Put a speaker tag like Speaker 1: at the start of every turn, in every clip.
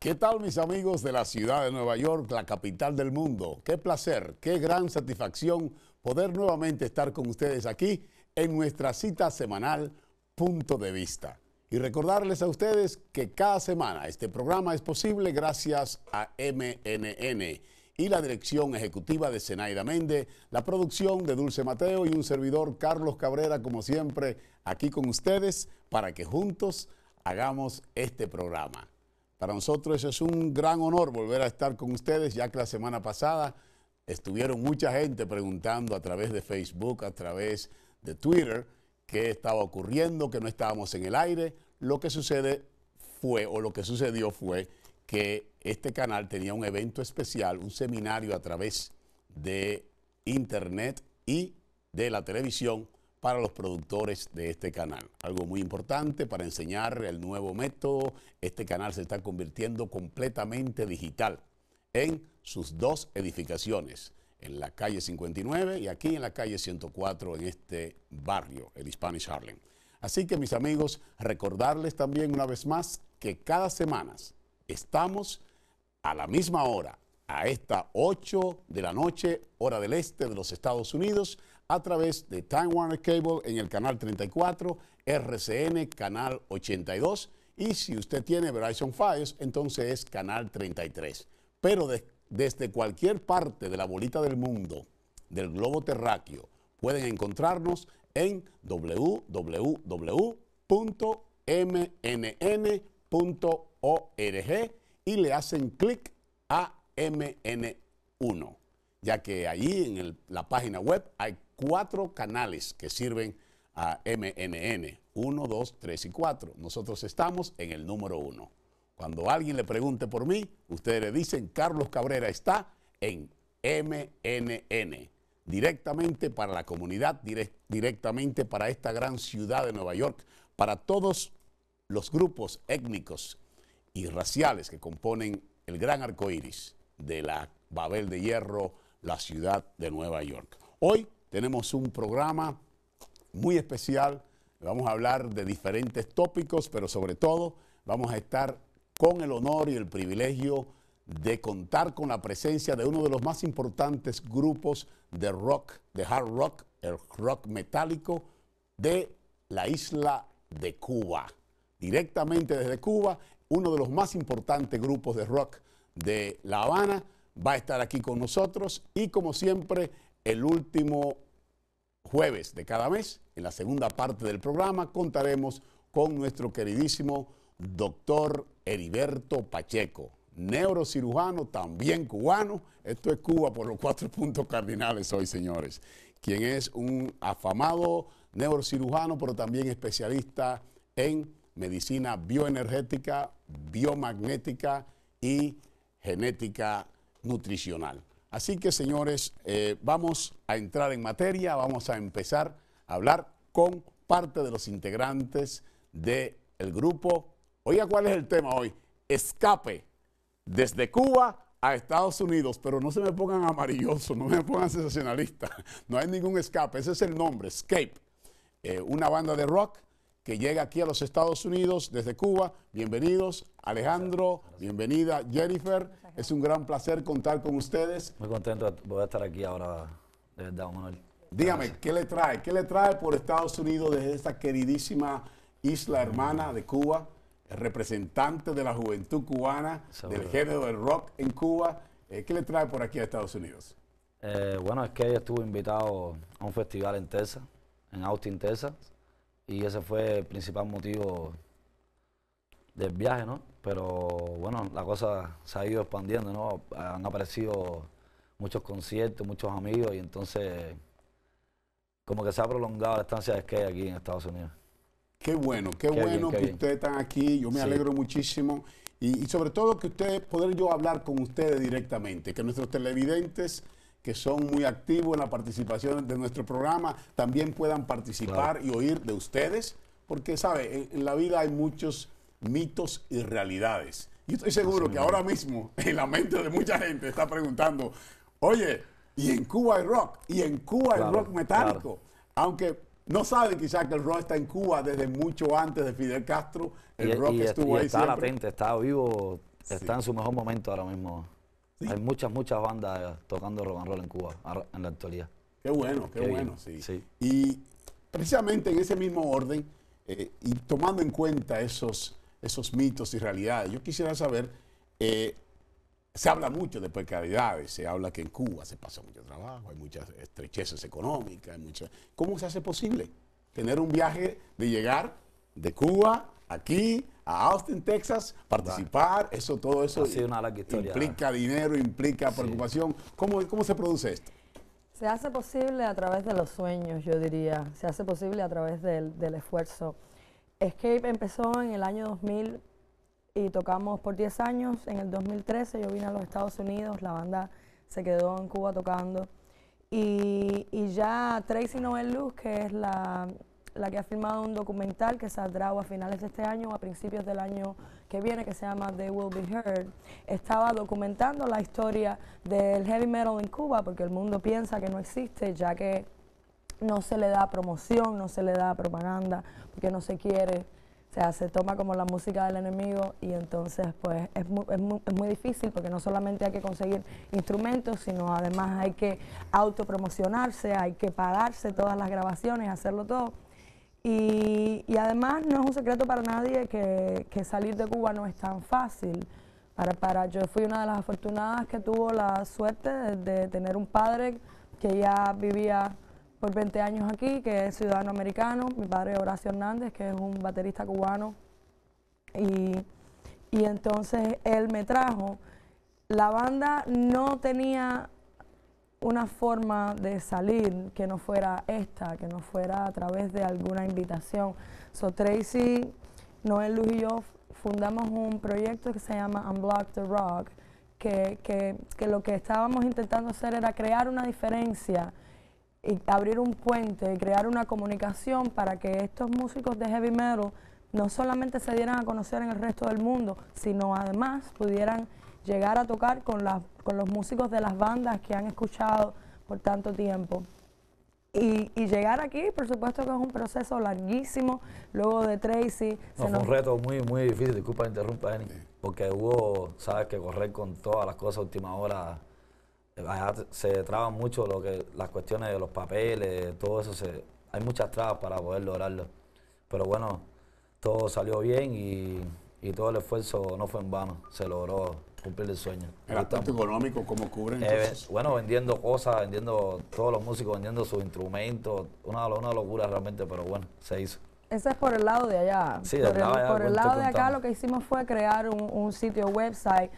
Speaker 1: ¿Qué tal, mis amigos de la ciudad de Nueva York, la capital del mundo? Qué placer, qué gran satisfacción poder nuevamente estar con ustedes aquí en nuestra cita semanal Punto de Vista. Y recordarles a ustedes que cada semana este programa es posible gracias a MNN y la dirección ejecutiva de Zenaida Méndez, la producción de Dulce Mateo y un servidor Carlos Cabrera, como siempre, aquí con ustedes para que juntos hagamos este programa. Para nosotros es un gran honor volver a estar con ustedes, ya que la semana pasada estuvieron mucha gente preguntando a través de Facebook, a través de Twitter, qué estaba ocurriendo, que no estábamos en el aire. Lo que sucedió fue que este canal tenía un evento especial, un seminario a través de internet y de la televisión para los productores de este canal. Algo muy importante para enseñar el nuevo método. Este canal se está convirtiendo completamente digital en sus dos edificaciones, en la calle 59 y aquí en la calle 104 en este barrio, el Spanish Harlem. Así que, mis amigos, recordarles también una vez más que cada semana estamos a la misma hora, a esta 8 de la noche, hora del este de los Estados Unidos, a través de Time Warner Cable en el canal 34, RCN canal 82 y si usted tiene Verizon Fios, entonces es canal 33. Pero desde cualquier parte de la bolita del mundo, del globo terráqueo, pueden encontrarnos en www.mnn.org y le hacen clic a MN1, ya que allí en la página web hay 4 canales que sirven a MNN, 1, 2, 3 y 4. Nosotros estamos en el número 1. Cuando alguien le pregunte por mí, ustedes le dicen, Carlos Cabrera está en MNN, directamente para la comunidad, directamente para esta gran ciudad de Nueva York, para todos los grupos étnicos y raciales que componen el gran arcoíris de la Babel de Hierro, la ciudad de Nueva York. Hoy tenemos un programa muy especial. Vamos a hablar de diferentes tópicos, pero sobre todo vamos a estar con el honor y el privilegio de contar con la presencia de uno de los más importantes grupos de rock, de hard rock, el rock metálico de la isla de Cuba. Directamente desde Cuba, uno de los más importantes grupos de rock de La Habana va a estar aquí con nosotros y como siempre el último jueves de cada mes, en la segunda parte del programa, contaremos con nuestro queridísimo doctor Heriberto Pacheco, neurocirujano, también cubano. Esto es Cuba por los 4 puntos cardinales hoy, señores, quien es un afamado neurocirujano, pero también especialista en medicina bioenergética, biomagnética y genética nutricional. Así que, señores, vamos a entrar en materia, vamos a empezar a hablar con parte de los integrantes del grupo. Oiga, ¿cuál es el tema hoy? Escape desde Cuba a Estados Unidos, pero no se me pongan amarillosos, no me pongan sensacionalistas, no hay ningún escape, ese es el nombre, Escape, una banda de rock que llega aquí a los Estados Unidos desde Cuba. Bienvenidos, Alejandro, bienvenida, Jennifer. Es un gran placer contar con ustedes.
Speaker 2: Muy contento de poder estar aquí ahora, de verdad, un honor.
Speaker 1: Dígame, ¿qué le trae? ¿Qué le trae por Estados Unidos desde esta queridísima isla hermana de Cuba, el representante de la juventud cubana, del género del rock en Cuba? ¿Qué le trae por aquí a Estados Unidos?
Speaker 2: Bueno, es que ella estuvo invitado a un festival en Texas, en Austin, Texas, y ese fue el principal motivo del viaje, ¿no? Pero bueno, la cosa se ha ido expandiendo, ¿no? Han aparecido muchos conciertos, muchos amigos, y entonces como que se ha prolongado la estancia de Skate aquí en Estados Unidos.
Speaker 1: Qué bueno que ustedes están aquí, yo me alegro muchísimo. Y sobre todo que poder yo hablar con ustedes directamente, que nuestros televidentes que son muy activos en la participación de nuestro programa también puedan participar y oír de ustedes, porque, ¿sabe? En la vida hay muchos mitos y realidades. Y estoy seguro que ahora mismo en la mente de mucha gente está preguntando, oye, y en Cuba hay rock, y en Cuba hay rock metálico, aunque no saben quizás que el rock está en Cuba desde mucho antes de Fidel Castro, el rock estuvo ahí
Speaker 2: está
Speaker 1: siempre.
Speaker 2: Latente, está vivo está en su mejor momento ahora mismo.
Speaker 1: Sí.
Speaker 2: Hay muchas bandas tocando rock and roll en Cuba en la actualidad.
Speaker 1: Qué bueno, qué
Speaker 2: Qué
Speaker 1: bueno,
Speaker 2: bien,
Speaker 1: sí.
Speaker 2: sí.
Speaker 1: Y precisamente en ese mismo orden, y tomando en cuenta esos mitos y realidades, yo quisiera saber, se habla mucho de precariedades, se habla que en Cuba se pasa mucho trabajo, hay muchas estrecheces económicas, ¿cómo se hace posible tener un viaje de llegar de Cuba aquí a Austin, Texas, participar, todo eso
Speaker 2: Ha sido una larga historia.
Speaker 1: implica dinero, implica
Speaker 2: Sí.
Speaker 1: preocupación? ¿Cómo se produce esto?
Speaker 3: Se hace posible a través de los sueños, yo diría. Se hace posible a través del esfuerzo. Escape empezó en el año 2000 y tocamos por 10 años. En el 2013 yo vine a los Estados Unidos, la banda se quedó en Cuba tocando. Y ya Tracy Noel Luz, que es la que ha filmado un documental que saldrá a finales de este año o a principios del año que viene, que se llama They Will Be Heard, estaba documentando la historia del heavy metal en Cuba, porque el mundo piensa que no existe, ya que no se le da promoción, no se le da propaganda, porque no se quiere. O sea, se toma como la música del enemigo y entonces pues es muy difícil, porque no solamente hay que conseguir instrumentos, sino además hay que autopromocionarse, hay que pagarse todas las grabaciones, hacerlo todo. Y además no es un secreto para nadie que salir de Cuba no es tan fácil. Yo fui una de las afortunadas que tuvo la suerte de tener un padre que ya vivía por 20 años aquí, que es ciudadano americano, mi padre Horacio Hernández, que es un baterista cubano, y entonces él me trajo. La banda no tenía una forma de salir que no fuera esta, que no fuera a través de alguna invitación. So Tracy, Noel Luz y yo fundamos un proyecto que se llama Unblock the Rock, que lo que estábamos intentando hacer era crear una diferencia y abrir un puente, crear una comunicación para que estos músicos de heavy metal no solamente se dieran a conocer en el resto del mundo, sino además pudieran llegar a tocar con los músicos de las bandas que han escuchado por tanto tiempo. Y llegar aquí, por supuesto que es un proceso larguísimo. Luego de Tracy...
Speaker 2: Fue un reto muy difícil, disculpa que interrumpa, Eni, porque hubo, sabes, que correr con todas las cosas a última hora. Allá se traban mucho las cuestiones de los papeles, todo eso, hay muchas trabas para poder lograrlo. Pero bueno, todo salió bien y todo el esfuerzo no fue en vano, se logró cumplir el sueño.
Speaker 1: El aspecto económico, ¿cómo cubren?
Speaker 2: Bueno, vendiendo cosas, vendiendo todos los músicos, vendiendo sus instrumentos, una locura realmente, pero bueno, se hizo.
Speaker 3: Ese es por el lado de allá.
Speaker 2: Sí,
Speaker 3: por el lado de acá lo que hicimos fue crear un sitio website.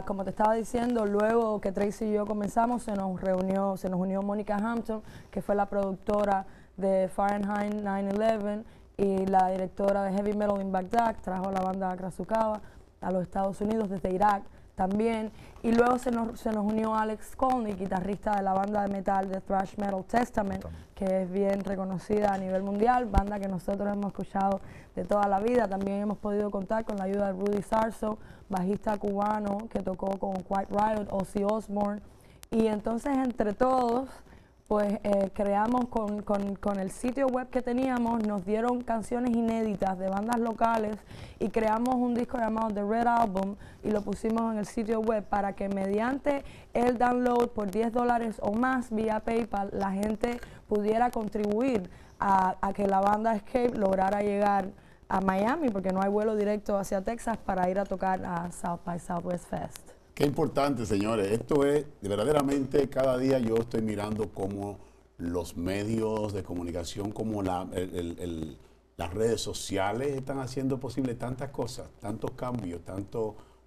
Speaker 3: Como te estaba diciendo, luego que Tracy y yo comenzamos, se nos unió Mónica Hampton, que fue la productora de Fahrenheit 9/11 y la directora de Heavy Metal in Baghdad, trajo a la banda Krasukava a los Estados Unidos desde Irak también. Y luego se nos unió Alex Skolnick, guitarrista de la banda de metal de thrash metal Testament, que es bien reconocida a nivel mundial, banda que nosotros hemos escuchado de toda la vida. También hemos podido contar con la ayuda de Rudy Sarso, bajista cubano que tocó con Quiet Riot, Ozzy Osbourne. Y entonces entre todos, pues creamos con el sitio web que teníamos, nos dieron canciones inéditas de bandas locales y creamos un disco llamado The Red Album y lo pusimos en el sitio web para que mediante el download por $10 o más vía PayPal la gente pudiera contribuir a que la banda Escape lograra llegar a Miami, porque no hay vuelo directo hacia Texas para ir a tocar a South by Southwest Fest.
Speaker 1: Qué importante, señores. Esto es, verdaderamente, cada día yo estoy mirando cómo los medios de comunicación, como las redes sociales están haciendo posible tantas cosas, tantos cambios,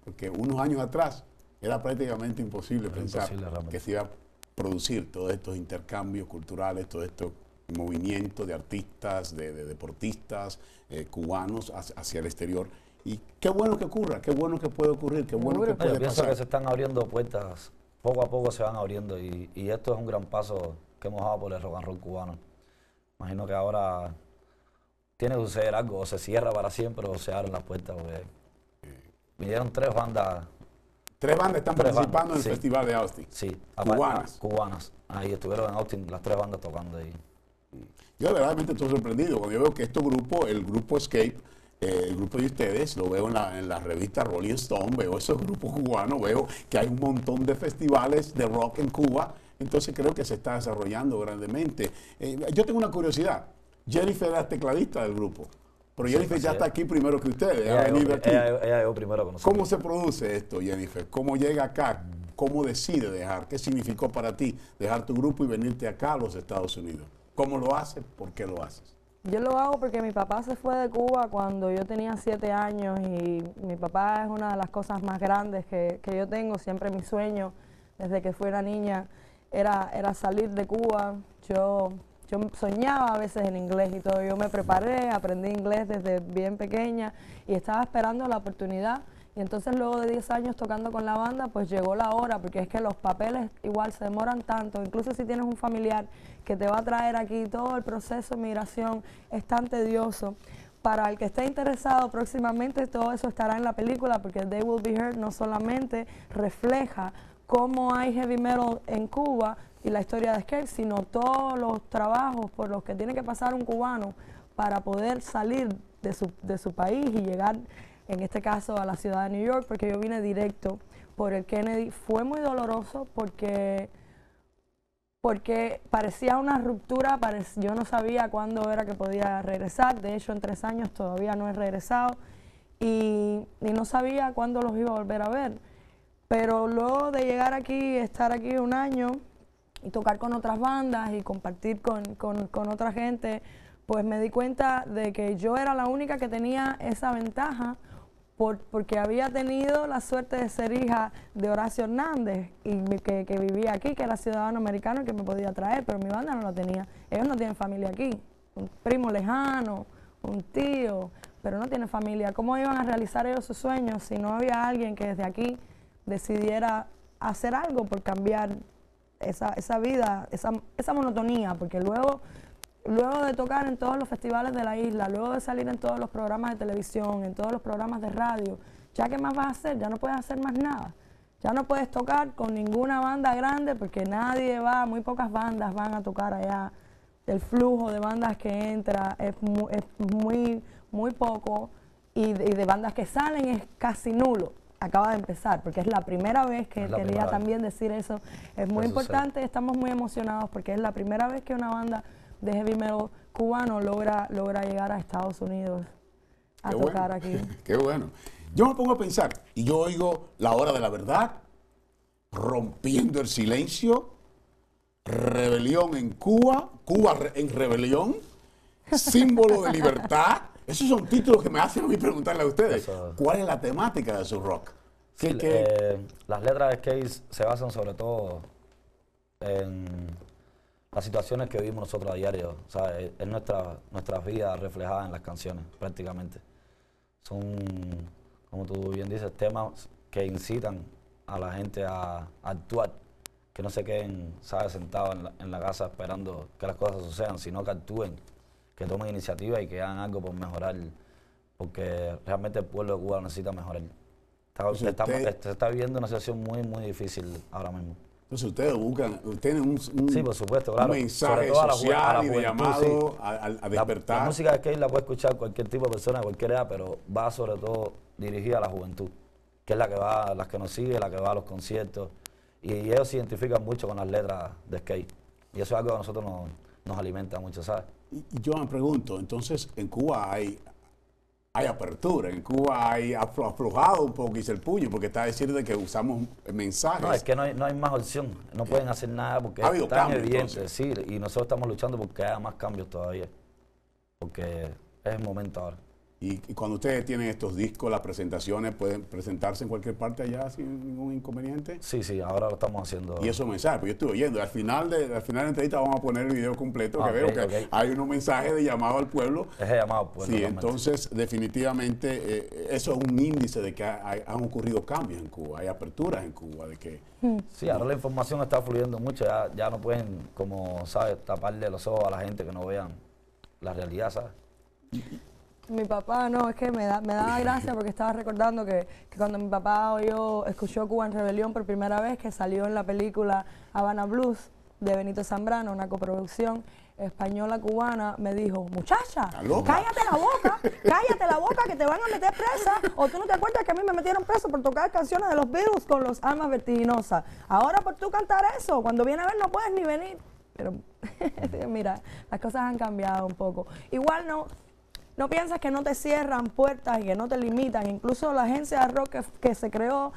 Speaker 1: porque unos años atrás era prácticamente imposible pensar que se iba a producir todos estos intercambios culturales, todos estos movimientos de artistas, de deportistas cubanos hacia el exterior. Y qué bueno que ocurra, qué bueno que puede ocurrir, qué bueno que puede pasar.
Speaker 2: Yo pienso que se están abriendo puertas, poco a poco se van abriendo y esto es un gran paso que hemos dado por el rock and roll cubano. Imagino que ahora tiene que suceder algo, o se cierra para siempre o se abren las puertas. Vinieron 3 bandas.
Speaker 1: 3 bandas están participando en el
Speaker 2: sí,
Speaker 1: Festival de Austin.
Speaker 2: Sí,
Speaker 1: cubanas.
Speaker 2: Ahí estuvieron en Austin las 3 bandas tocando ahí.
Speaker 1: Yo verdaderamente estoy sorprendido cuando yo veo que este grupo, el grupo Escape, el grupo de ustedes, lo veo en la revista Rolling Stone, veo esos grupos cubanos, veo que hay un montón de festivales de rock en Cuba, entonces creo que se está desarrollando grandemente. Yo tengo una curiosidad, Jennifer era tecladista del grupo, pero
Speaker 2: Sí,
Speaker 1: Jennifer
Speaker 2: así
Speaker 1: ya
Speaker 2: es.
Speaker 1: está aquí primero que ustedes, ha
Speaker 2: Ella
Speaker 1: venido
Speaker 2: llegó,
Speaker 1: aquí.
Speaker 2: ella llegó primero con nosotros.
Speaker 1: ¿Cómo se produce esto, Jennifer? ¿Cómo llega acá? ¿Cómo decide dejar? ¿Qué significó para ti dejar tu grupo y venirte acá a los Estados Unidos? ¿Cómo lo haces? ¿Por qué lo haces?
Speaker 3: Yo lo hago porque mi papá se fue de Cuba cuando yo tenía 7 años y mi papá es una de las cosas más grandes que yo tengo. Siempre mi sueño, desde que fui una niña, era salir de Cuba. Yo soñaba a veces en inglés y todo. Yo me preparé, aprendí inglés desde bien pequeña y estaba esperando la oportunidad. Y entonces luego de 10 años tocando con la banda, pues llegó la hora, porque es que los papeles igual se demoran tanto, incluso si tienes un familiar que te va a traer aquí, todo el proceso de migración es tan tedioso. Para el que esté interesado próximamente, todo eso estará en la película, porque They Will Be Heard no solamente refleja cómo hay heavy metal en Cuba y la historia de Escape, sino todos los trabajos por los que tiene que pasar un cubano para poder salir de su país y llegar, en este caso, a la ciudad de New York, porque yo vine directo por el Kennedy. Fue muy doloroso porque parecía una ruptura, yo no sabía cuándo era que podía regresar. De hecho, en 3 años todavía no he regresado y no sabía cuándo los iba a volver a ver. Pero luego de llegar aquí, estar aquí 1 año y tocar con otras bandas y compartir con otra gente, pues me di cuenta de que yo era la única que tenía esa ventaja porque había tenido la suerte de ser hija de Horacio Hernández y que vivía aquí, que era ciudadano americano y que me podía traer, pero mi banda no la tenía. Ellos no tienen familia aquí, un primo lejano, un tío, pero no tienen familia. ¿Cómo iban a realizar ellos sus sueños si no había alguien que desde aquí decidiera hacer algo por cambiar esa vida, esa monotonía? Porque luego de tocar en todos los festivales de la isla, luego de salir en todos los programas de televisión, en todos los programas de radio, ¿ya qué más vas a hacer? Ya no puedes hacer más nada. Ya no puedes tocar con ninguna banda grande porque nadie va, muy pocas bandas van a tocar allá. El flujo de bandas que entra es muy poco y de bandas que salen es casi nulo. Acaba de empezar, porque es la primera vez que quería también decir eso. Es muy importante, estamos muy emocionados porque es la primera vez que una banda de heavy metal cubano logra llegar a Estados Unidos a tocar aquí.
Speaker 1: Qué bueno. Yo me pongo a pensar y yo oigo La Hora de la Verdad, Rompiendo el Silencio, Rebelión en Cuba, Cuba en Rebelión, Símbolo de Libertad. Esos son títulos que me hacen a mí preguntarle a ustedes, ¿cuál es la temática de su rock?
Speaker 2: Sí, las letras de Skate se basan sobre todo en las situaciones que vivimos nosotros a diario, ¿sabes? Es nuestras vidas reflejadas en las canciones, prácticamente. Son, como tú bien dices, temas que incitan a la gente a actuar, que no se queden, ¿sabes?, sentados en la casa esperando que las cosas sucedan, sino que actúen, que tomen iniciativa y que hagan algo por mejorar, porque realmente el pueblo de Cuba necesita mejorar. Se está viviendo una situación muy difícil ahora mismo.
Speaker 1: Entonces ustedes tienen
Speaker 2: sí, por supuesto, claro.
Speaker 1: un mensaje social y de llamado
Speaker 2: sí,
Speaker 1: a despertar.
Speaker 2: La música de skate la puede escuchar cualquier tipo de persona, cualquier edad, pero va sobre todo dirigida a la juventud, que es las que nos sigue, la que va a los conciertos, y ellos se identifican mucho con las letras de skate, y eso es algo que a nosotros nos alimenta mucho, ¿sabes?
Speaker 1: Y yo me pregunto, entonces en Cuba hay apertura, en Cuba hay aflojado un poco el puño, porque está a decir de que usamos mensajes.
Speaker 2: No, es que no hay más opción, no pueden hacer nada porque
Speaker 1: ha habido
Speaker 2: es tan
Speaker 1: cambios,
Speaker 2: evidente,
Speaker 1: entonces.
Speaker 2: sí, y nosotros estamos luchando porque haya más cambios todavía, porque es el momento ahora.
Speaker 1: Y cuando ustedes tienen estos discos, las presentaciones, ¿pueden presentarse en cualquier parte allá sin ningún inconveniente?
Speaker 2: Sí, ahora lo estamos haciendo.
Speaker 1: Y esos mensajes, pues yo estuve oyendo, al final de la entrevista vamos a poner el video completo, que veo que hay unos mensajes de llamado al pueblo.
Speaker 2: Es de llamado al pueblo.
Speaker 1: Sí,
Speaker 2: realmente.
Speaker 1: entonces definitivamente eso es un índice de que han ocurrido cambios en Cuba, hay aperturas en Cuba, de que...
Speaker 2: Sí, ahora la información está fluyendo mucho, ya no pueden, como sabes, taparle los ojos a la gente que no vean la realidad, ¿sabes?
Speaker 3: Mi papá, no, es que me daba gracia porque estaba recordando que cuando mi papá escuchó Cuba en Rebelión por primera vez, que salió en la película Havana Blues de Benito Zambrano, una coproducción, española cubana, me dijo, muchacha,
Speaker 1: ¿Está loca?
Speaker 3: cállate la boca que te van a meter presa, o tú no te acuerdas que a mí me metieron preso por tocar canciones de los Beatles con los almas vertiginosas. Ahora por tú cantar eso, cuando viene a ver no puedes ni venir. Pero mira, las cosas han cambiado un poco. Igual no piensas que no te cierran puertas y que no te limitan. Incluso la agencia de rock que se creó,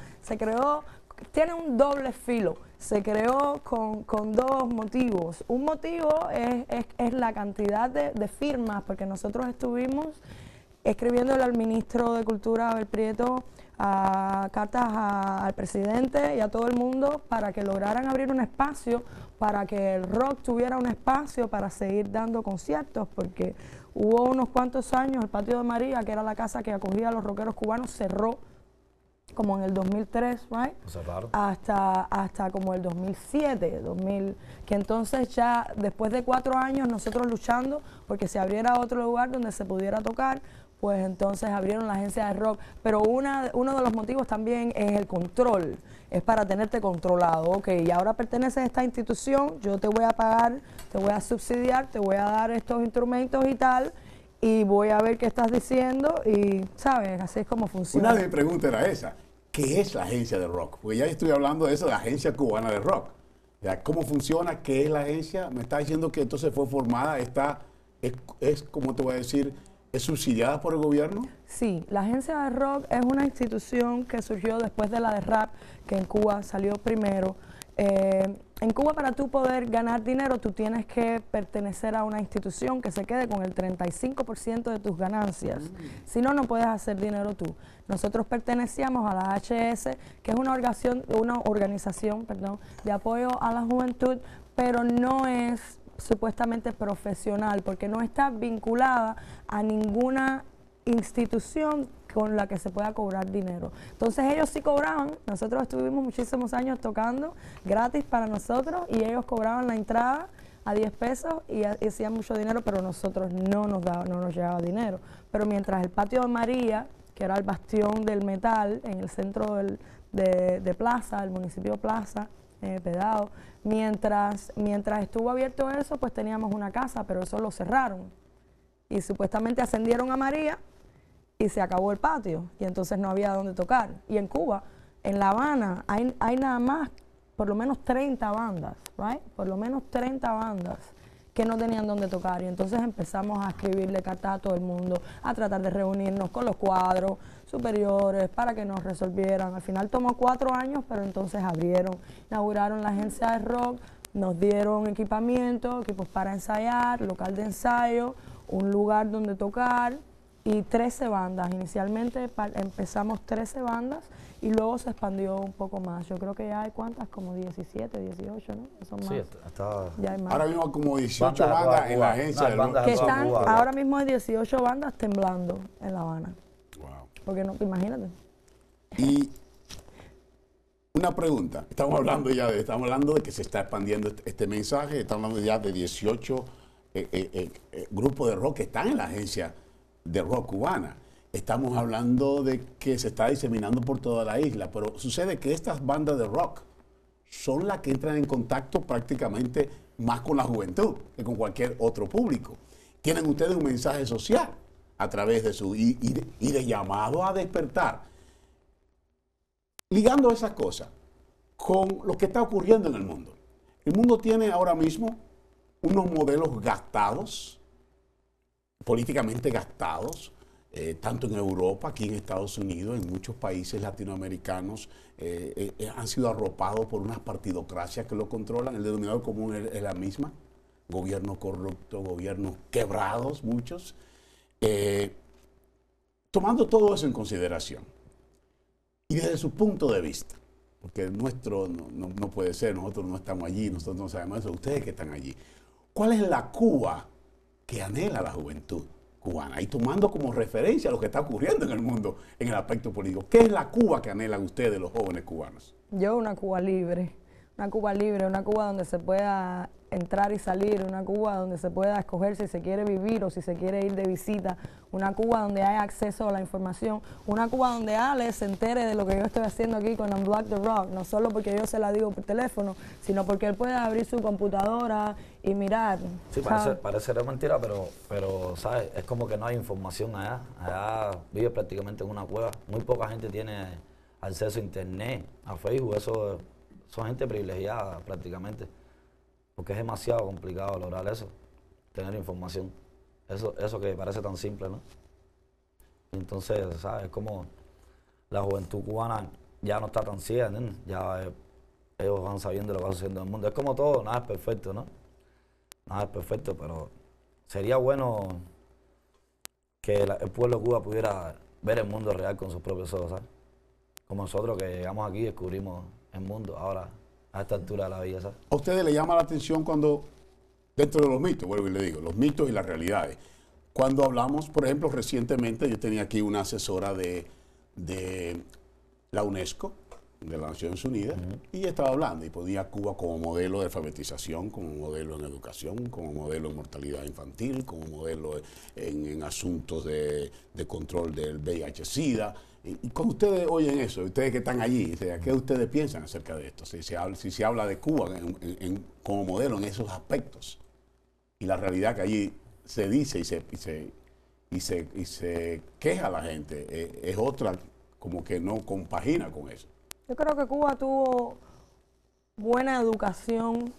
Speaker 3: tiene un doble filo. Se creó con dos motivos. Un motivo es la cantidad de firmas, porque nosotros estuvimos escribiéndole al ministro de Cultura, Abel Prieto, cartas al presidente y a todo el mundo para que lograran abrir un espacio, para que el rock tuviera un espacio para seguir dando conciertos, porque hubo unos cuantos años, el Patio de María, que era la casa que acogía a los rockeros cubanos, cerró como en el 2003, right? Hasta como el 2007, que entonces ya después de 4 años nosotros luchando porque se abriera otro lugar donde se pudiera tocar, pues entonces abrieron la agencia de rock. Pero uno de los motivos también es el control, es para tenerte controlado. Ok, y ahora perteneces a esta institución, yo te voy a pagar, te voy a subsidiar, te voy a dar estos instrumentos y tal, y voy a ver qué estás diciendo y, ¿sabes? Así es como funciona.
Speaker 1: Una de mis preguntas era esa. ¿Qué es la agencia de rock? Porque ya estoy hablando de eso, de la Agencia Cubana de Rock. ¿Cómo funciona? ¿Qué es la agencia? Me está diciendo que entonces fue formada, ¿cómo te voy a decir? ¿Es subsidiada por el gobierno?
Speaker 3: Sí, la agencia de rock es una institución que surgió después de la de rap, que en Cuba salió primero. En Cuba, para tú poder ganar dinero, tú tienes que pertenecer a una institución que se quede con el 35% de tus ganancias. Si no, no puedes hacer dinero tú. Nosotros pertenecíamos a la HS, que es una organización de apoyo a la juventud, pero no es supuestamente profesional, porque no está vinculada a ninguna institución con la que se pueda cobrar dinero. Entonces ellos sí cobraban, nosotros estuvimos muchísimos años tocando gratis para nosotros y ellos cobraban la entrada a 10 pesos y hacían mucho dinero, pero nosotros no nos llegaba dinero. Pero mientras el Patio de María, que era el bastión del metal en el centro de Plaza, el municipio Plaza, Pedao, mientras estuvo abierto eso, pues teníamos una casa, pero eso lo cerraron. Y supuestamente ascendieron a María y se acabó el patio, y entonces no había dónde tocar. Y en Cuba, en La Habana, hay nada más, por lo menos 30 bandas, right? Por lo menos 30 bandas que no tenían dónde tocar. Y entonces empezamos a escribirle cartas a todo el mundo, a tratar de reunirnos con los cuadros superiores para que nos resolvieran. Al final tomó 4 años, pero entonces inauguraron la agencia de rock, nos dieron equipamiento, equipos para ensayar, local de ensayo, un lugar donde tocar y 13 bandas. Inicialmente empezamos 13 bandas y luego se expandió un poco más. Yo creo que ya hay ¿cuántas? Como 17, 18, ¿no? Son más.
Speaker 2: Sí,
Speaker 3: Ya hay más.
Speaker 1: Ahora mismo como 18 bandas en la agencia de rock.
Speaker 3: Que están, ahora mismo hay 18 bandas temblando en La Habana.
Speaker 1: Wow.
Speaker 3: Porque no, imagínate.
Speaker 1: Y una pregunta, estamos hablando de que se está expandiendo este mensaje, estamos hablando ya de 18 grupos de rock que están en la agencia de rock cubana. Estamos hablando de que se está diseminando por toda la isla, pero sucede que estas bandas de rock son las que entran en contacto prácticamente más con la juventud que con cualquier otro público. Tienen ustedes un mensaje social a través de y de llamado a despertar. Ligando esas cosas con lo que está ocurriendo en el mundo. El mundo tiene ahora mismo unos modelos gastados, políticamente gastados, tanto en Europa, aquí en Estados Unidos, en muchos países latinoamericanos, han sido arropados por unas partidocracias que lo controlan. El denominador común es la misma: gobiernos corruptos, gobiernos quebrados, muchos. Tomando todo eso en consideración, y desde su punto de vista, porque el nuestro no puede ser, nosotros no estamos allí, nosotros no sabemos eso, ustedes que están allí, ¿cuál es la Cuba que anhela la juventud cubana? Y tomando como referencia lo que está ocurriendo en el mundo en el aspecto político, ¿qué es la Cuba que anhelan ustedes, los jóvenes cubanos?
Speaker 3: Yo una Cuba libre, una Cuba donde se pueda entrar y salir, una Cuba donde se pueda escoger si se quiere vivir o si se quiere ir de visita, una Cuba donde haya acceso a la información, una Cuba donde Ale se entere de lo que yo estoy haciendo aquí con Unblock the Rock, no solo porque yo se la digo por teléfono, sino porque él puede abrir su computadora y mirar.
Speaker 2: Sí,
Speaker 3: ¿sabes?
Speaker 2: parece mentira, pero, ¿sabes? Es como que no hay información allá. Allá vive prácticamente en una cueva. Muy poca gente tiene acceso a internet, a Facebook. Eso son gente privilegiada prácticamente. Porque es demasiado complicado lograr eso, tener información. Eso que parece tan simple, ¿no? Entonces, ¿sabes? Es como la juventud cubana ya no está tan ciega, ¿entiendes? Ya ellos van sabiendo lo que va sucediendo en el mundo. Es como todo, nada es perfecto, ¿no? Nada es perfecto, pero sería bueno que el pueblo de Cuba pudiera ver el mundo real con sus propios ojos, ¿sabes? Como nosotros que llegamos aquí y descubrimos el mundo ahora, a esta altura de la vida, ¿sabes?
Speaker 1: ¿A ustedes les llama la atención cuando, dentro de los mitos, vuelvo y le digo, los mitos y las realidades? Cuando hablamos, por ejemplo, recientemente yo tenía aquí una asesora de la UNESCO, de las Naciones Unidas, y ella estaba hablando y ponía a Cuba como modelo de alfabetización, como modelo en educación, como modelo en mortalidad infantil, como modelo en asuntos de control del VIH-Sida. Y cuando ustedes oyen eso, ustedes que están allí, ¿qué ustedes piensan acerca de esto? Si se habla de Cuba como modelo en esos aspectos y la realidad que allí se dice y se queja la gente, es otra como que no compagina con eso.
Speaker 3: Yo creo que Cuba tuvo buena educación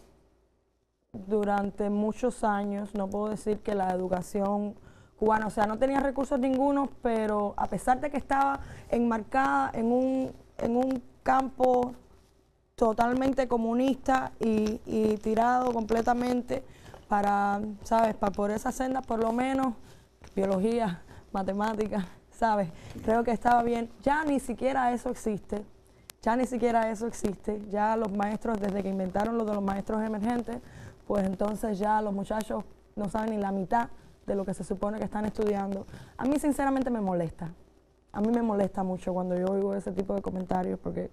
Speaker 3: durante muchos años. No puedo decir que la educación cubana, o sea, no tenía recursos ningunos, pero a pesar de que estaba enmarcada en un campo totalmente comunista y tirado completamente para, ¿sabes? Para por esas sendas, por lo menos, biología, matemáticas, ¿sabes? Creo que estaba bien. Ya ni siquiera eso existe. Ya ni siquiera eso existe. Ya los maestros, desde que inventaron lo de los maestros emergentes, pues entonces ya los muchachos no saben ni la mitad de lo que se supone que están estudiando. A mí sinceramente me molesta. A mí me molesta mucho cuando yo oigo ese tipo de comentarios, porque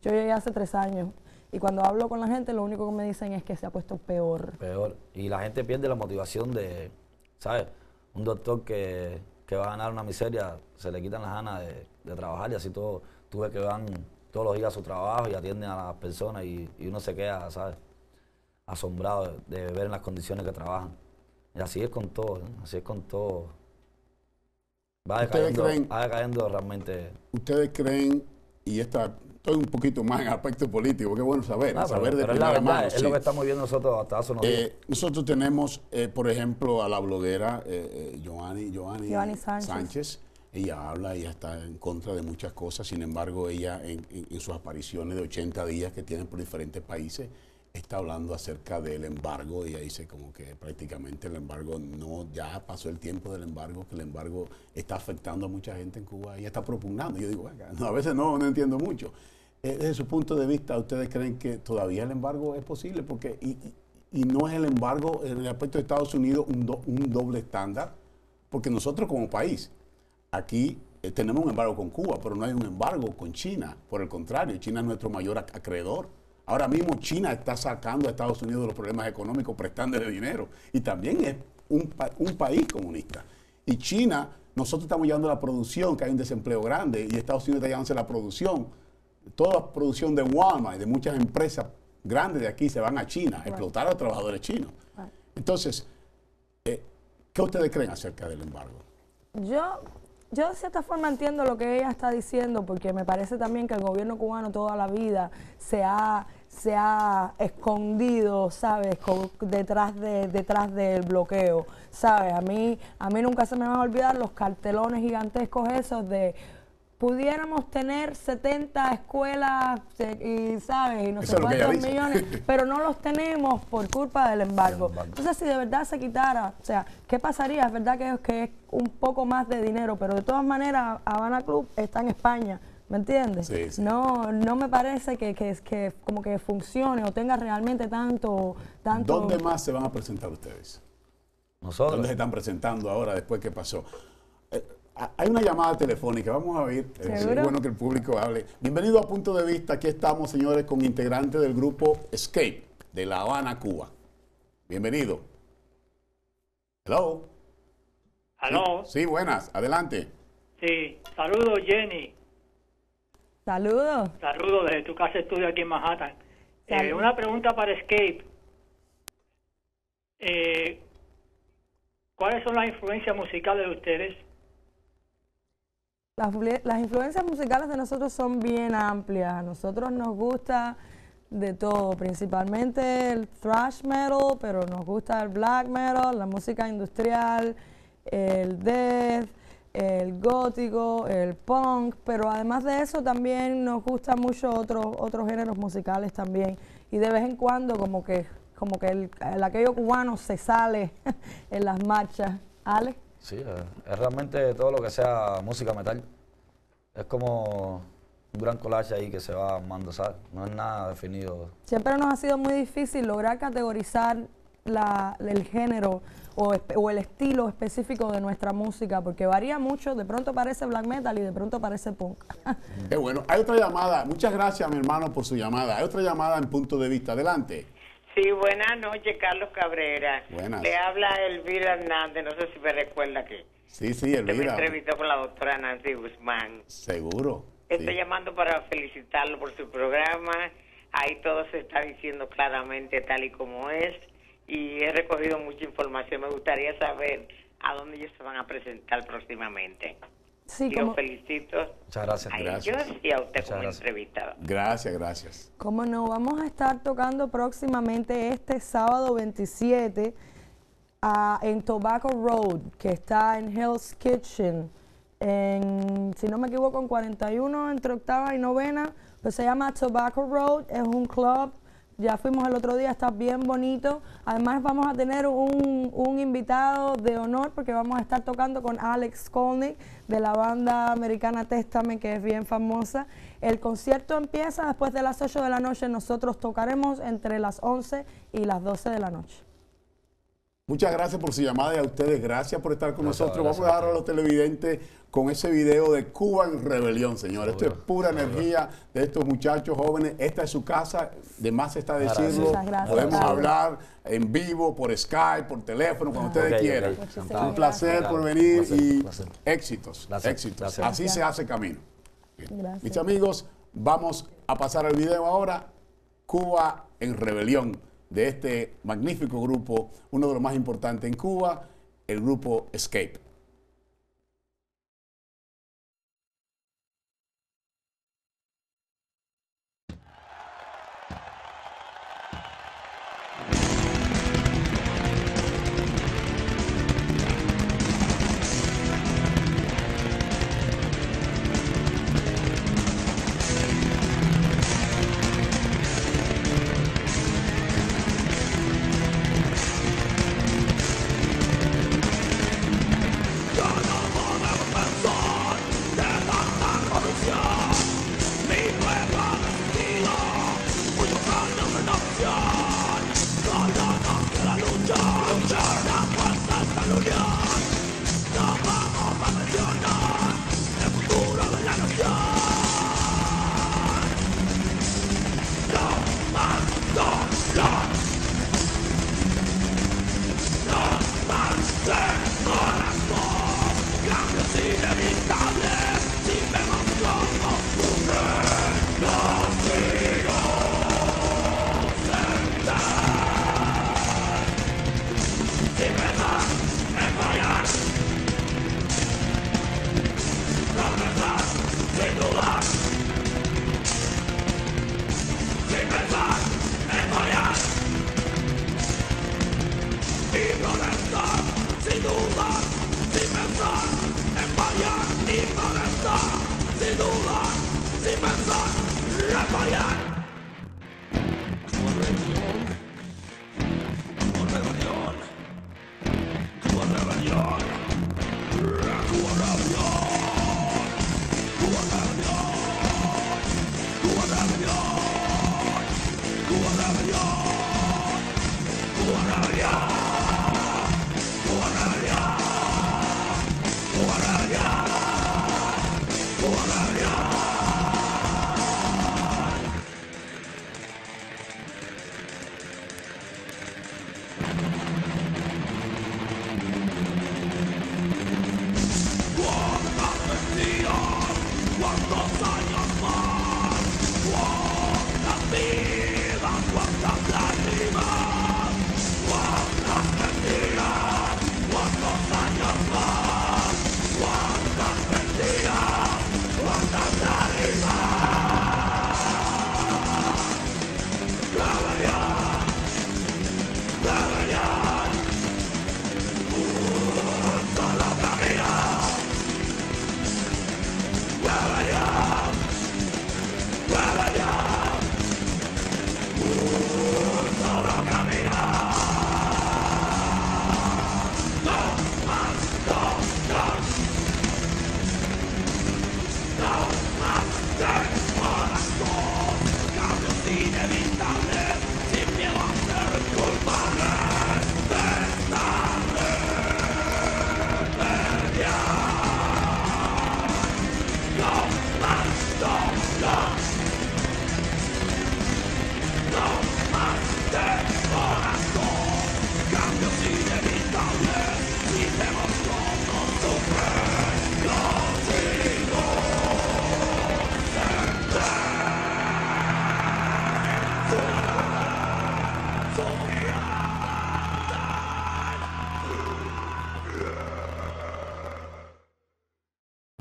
Speaker 3: yo llegué hace 3 años y cuando hablo con la gente lo único que me dicen es que se ha puesto peor.
Speaker 2: Peor. Y la gente pierde la motivación de, ¿sabes? Un doctor que va a ganar una miseria, se le quitan las ganas de trabajar y así todo. Tú ves que van todos los días a su trabajo y atienden a las personas y uno se queda, ¿sabes? Asombrado de ver en las condiciones que trabajan. Y así es con todo, ¿no? Así es con todo. Va decayendo realmente.
Speaker 1: ¿Ustedes creen, y estoy un poquito más en aspecto político, porque es bueno saber,
Speaker 2: Pero
Speaker 1: de
Speaker 2: es la
Speaker 1: primera
Speaker 2: verdad,
Speaker 1: mano,
Speaker 2: es
Speaker 1: sí.
Speaker 2: lo que estamos viendo nosotros hasta hace unos días.
Speaker 1: Nosotros tenemos, por ejemplo, a la bloguera Joanny Sánchez. Ella está en contra de muchas cosas, sin embargo, ella en sus apariciones de 80 días que tienen por diferentes países, está hablando acerca del embargo. Ella dice como que prácticamente el embargo ya pasó el tiempo del embargo, que el embargo está afectando a mucha gente en Cuba. Ella está propugnando. Yo digo, a veces no entiendo mucho. Desde su punto de vista, ¿ustedes creen que todavía el embargo es posible? Porque y no es el embargo en el aspecto de Estados Unidos un doble estándar, porque nosotros como país, aquí tenemos un embargo con Cuba, pero no hay un embargo con China. Por el contrario, China es nuestro mayor acreedor. Ahora mismo China está sacando a Estados Unidos de los problemas económicos prestándole dinero. Y también es un país comunista. Y China, nosotros estamos llevando la producción, que hay un desempleo grande, y Estados Unidos está llevándose la producción. Toda la producción de Walmart y de muchas empresas grandes de aquí se van a China, a explotar a los trabajadores chinos. Entonces, ¿qué ustedes creen acerca del embargo?
Speaker 3: Yo de cierta forma entiendo lo que ella está diciendo, porque me parece también que el gobierno cubano toda la vida se ha escondido, ¿sabes? Detrás del bloqueo, ¿sabes? A mí nunca se me van a olvidar los cartelones gigantescos esos de pudiéramos tener 70 escuelas y, ¿sabes? Y no sé cuántos millones, pero no los tenemos por culpa del embargo. Entonces, si de verdad se quitara, o sea, ¿qué pasaría? Es verdad que es un poco más de dinero, pero de todas maneras, Habana Club está en España, ¿me entiendes?
Speaker 1: Sí, sí.
Speaker 3: No me parece que como que funcione o tenga realmente tanto...
Speaker 1: ¿Dónde más se van a presentar ustedes?
Speaker 2: Nosotros.
Speaker 1: ¿Dónde se están presentando ahora, después que pasó? Hay una llamada telefónica, vamos a oír. Es bueno que el público hable. Bienvenido a Punto de Vista. Aquí estamos, señores, con integrantes del grupo Escape de La Habana, Cuba. Bienvenido. Hello.
Speaker 4: Aló.
Speaker 1: Sí, buenas. Adelante.
Speaker 4: Sí, saludos, Jenny.
Speaker 3: Saludos.
Speaker 4: Saludos desde tu casa estudio aquí en Manhattan. Una pregunta para Escape. ¿cuáles son las influencias musicales de ustedes?
Speaker 3: Las influencias musicales de nosotros son bien amplias. A nosotros nos gusta de todo, principalmente el thrash metal, pero nos gusta el black metal, la música industrial, el death, el gótico, el punk, pero además de eso también nos gusta mucho otros géneros musicales también. Y de vez en cuando como que el aquello cubano se sale en las marchas. ¿Ale?
Speaker 2: Sí, es realmente todo lo que sea música metal. Es como un gran collage ahí que se va armando, ¿sabes? No es nada definido.
Speaker 3: Siempre nos ha sido muy difícil lograr categorizar el género o el estilo específico de nuestra música, porque varía mucho, de pronto parece black metal y de pronto parece punk.
Speaker 1: Qué bueno. Hay otra llamada. Muchas gracias, mi hermano, por su llamada. Hay otra llamada en Punto de Vista. Adelante.
Speaker 5: Sí, buenas noches, Carlos Cabrera.
Speaker 1: Buenas.
Speaker 5: Le habla Elvira Hernández, no sé si me recuerda que
Speaker 1: Sí,
Speaker 5: usted me
Speaker 1: Elvira.
Speaker 5: entrevistó con la doctora Nancy Guzmán.
Speaker 1: Seguro.
Speaker 5: Estoy
Speaker 1: Sí.
Speaker 5: llamando para felicitarlo por su programa. Ahí todo se está diciendo claramente tal y como es. Y he recogido mucha información. Me gustaría saber a dónde ellos se van a presentar próximamente.
Speaker 3: Sí,
Speaker 5: Y los felicito
Speaker 2: Muchas gracias.
Speaker 5: a
Speaker 1: Gracias.
Speaker 5: ellos y a usted
Speaker 2: Muchas
Speaker 5: como
Speaker 2: gracias.
Speaker 5: entrevistado.
Speaker 1: Gracias, gracias.
Speaker 3: como no, vamos a estar tocando próximamente este sábado 27 en Tobacco Road, que está en Hell's Kitchen, si no me equivoco, en 41, entre octava y novena, pues se llama Tobacco Road, es un club. Ya fuimos el otro día, está bien bonito. Además vamos a tener un invitado de honor porque vamos a estar tocando con Alex Skolnick de la banda americana Testament, que es bien famosa. El concierto empieza después de las 8 de la noche. Nosotros tocaremos entre las 11 y las 12 de la noche.
Speaker 1: Muchas gracias por su llamada y a ustedes gracias por estar con
Speaker 2: Gracias,
Speaker 1: nosotros.
Speaker 2: gracias
Speaker 1: Vamos a
Speaker 2: a
Speaker 1: dar a los televidentes con ese video de Cuba en rebelión, señor. Esto es
Speaker 2: Seguro,
Speaker 1: pura
Speaker 2: seguro.
Speaker 1: energía de estos muchachos jóvenes. Esta es su casa, de más está decirlo.
Speaker 3: Muchas gracias,
Speaker 1: Podemos
Speaker 3: Carlos.
Speaker 1: hablar en vivo, por Skype, por teléfono, cuando ustedes
Speaker 2: Ok, ok.
Speaker 1: quieran.
Speaker 3: Muchísimas
Speaker 1: Un placer
Speaker 3: gracias.
Speaker 1: por venir
Speaker 2: Placer,
Speaker 1: y
Speaker 2: placer.
Speaker 1: éxitos,
Speaker 2: Gracias,
Speaker 1: éxitos.
Speaker 2: gracias.
Speaker 1: Así se hace camino.
Speaker 3: Gracias.
Speaker 1: Mis amigos, vamos a pasar al video ahora. Cuba en rebelión, de este magnífico grupo, uno de los más importantes en Cuba, el grupo Escape.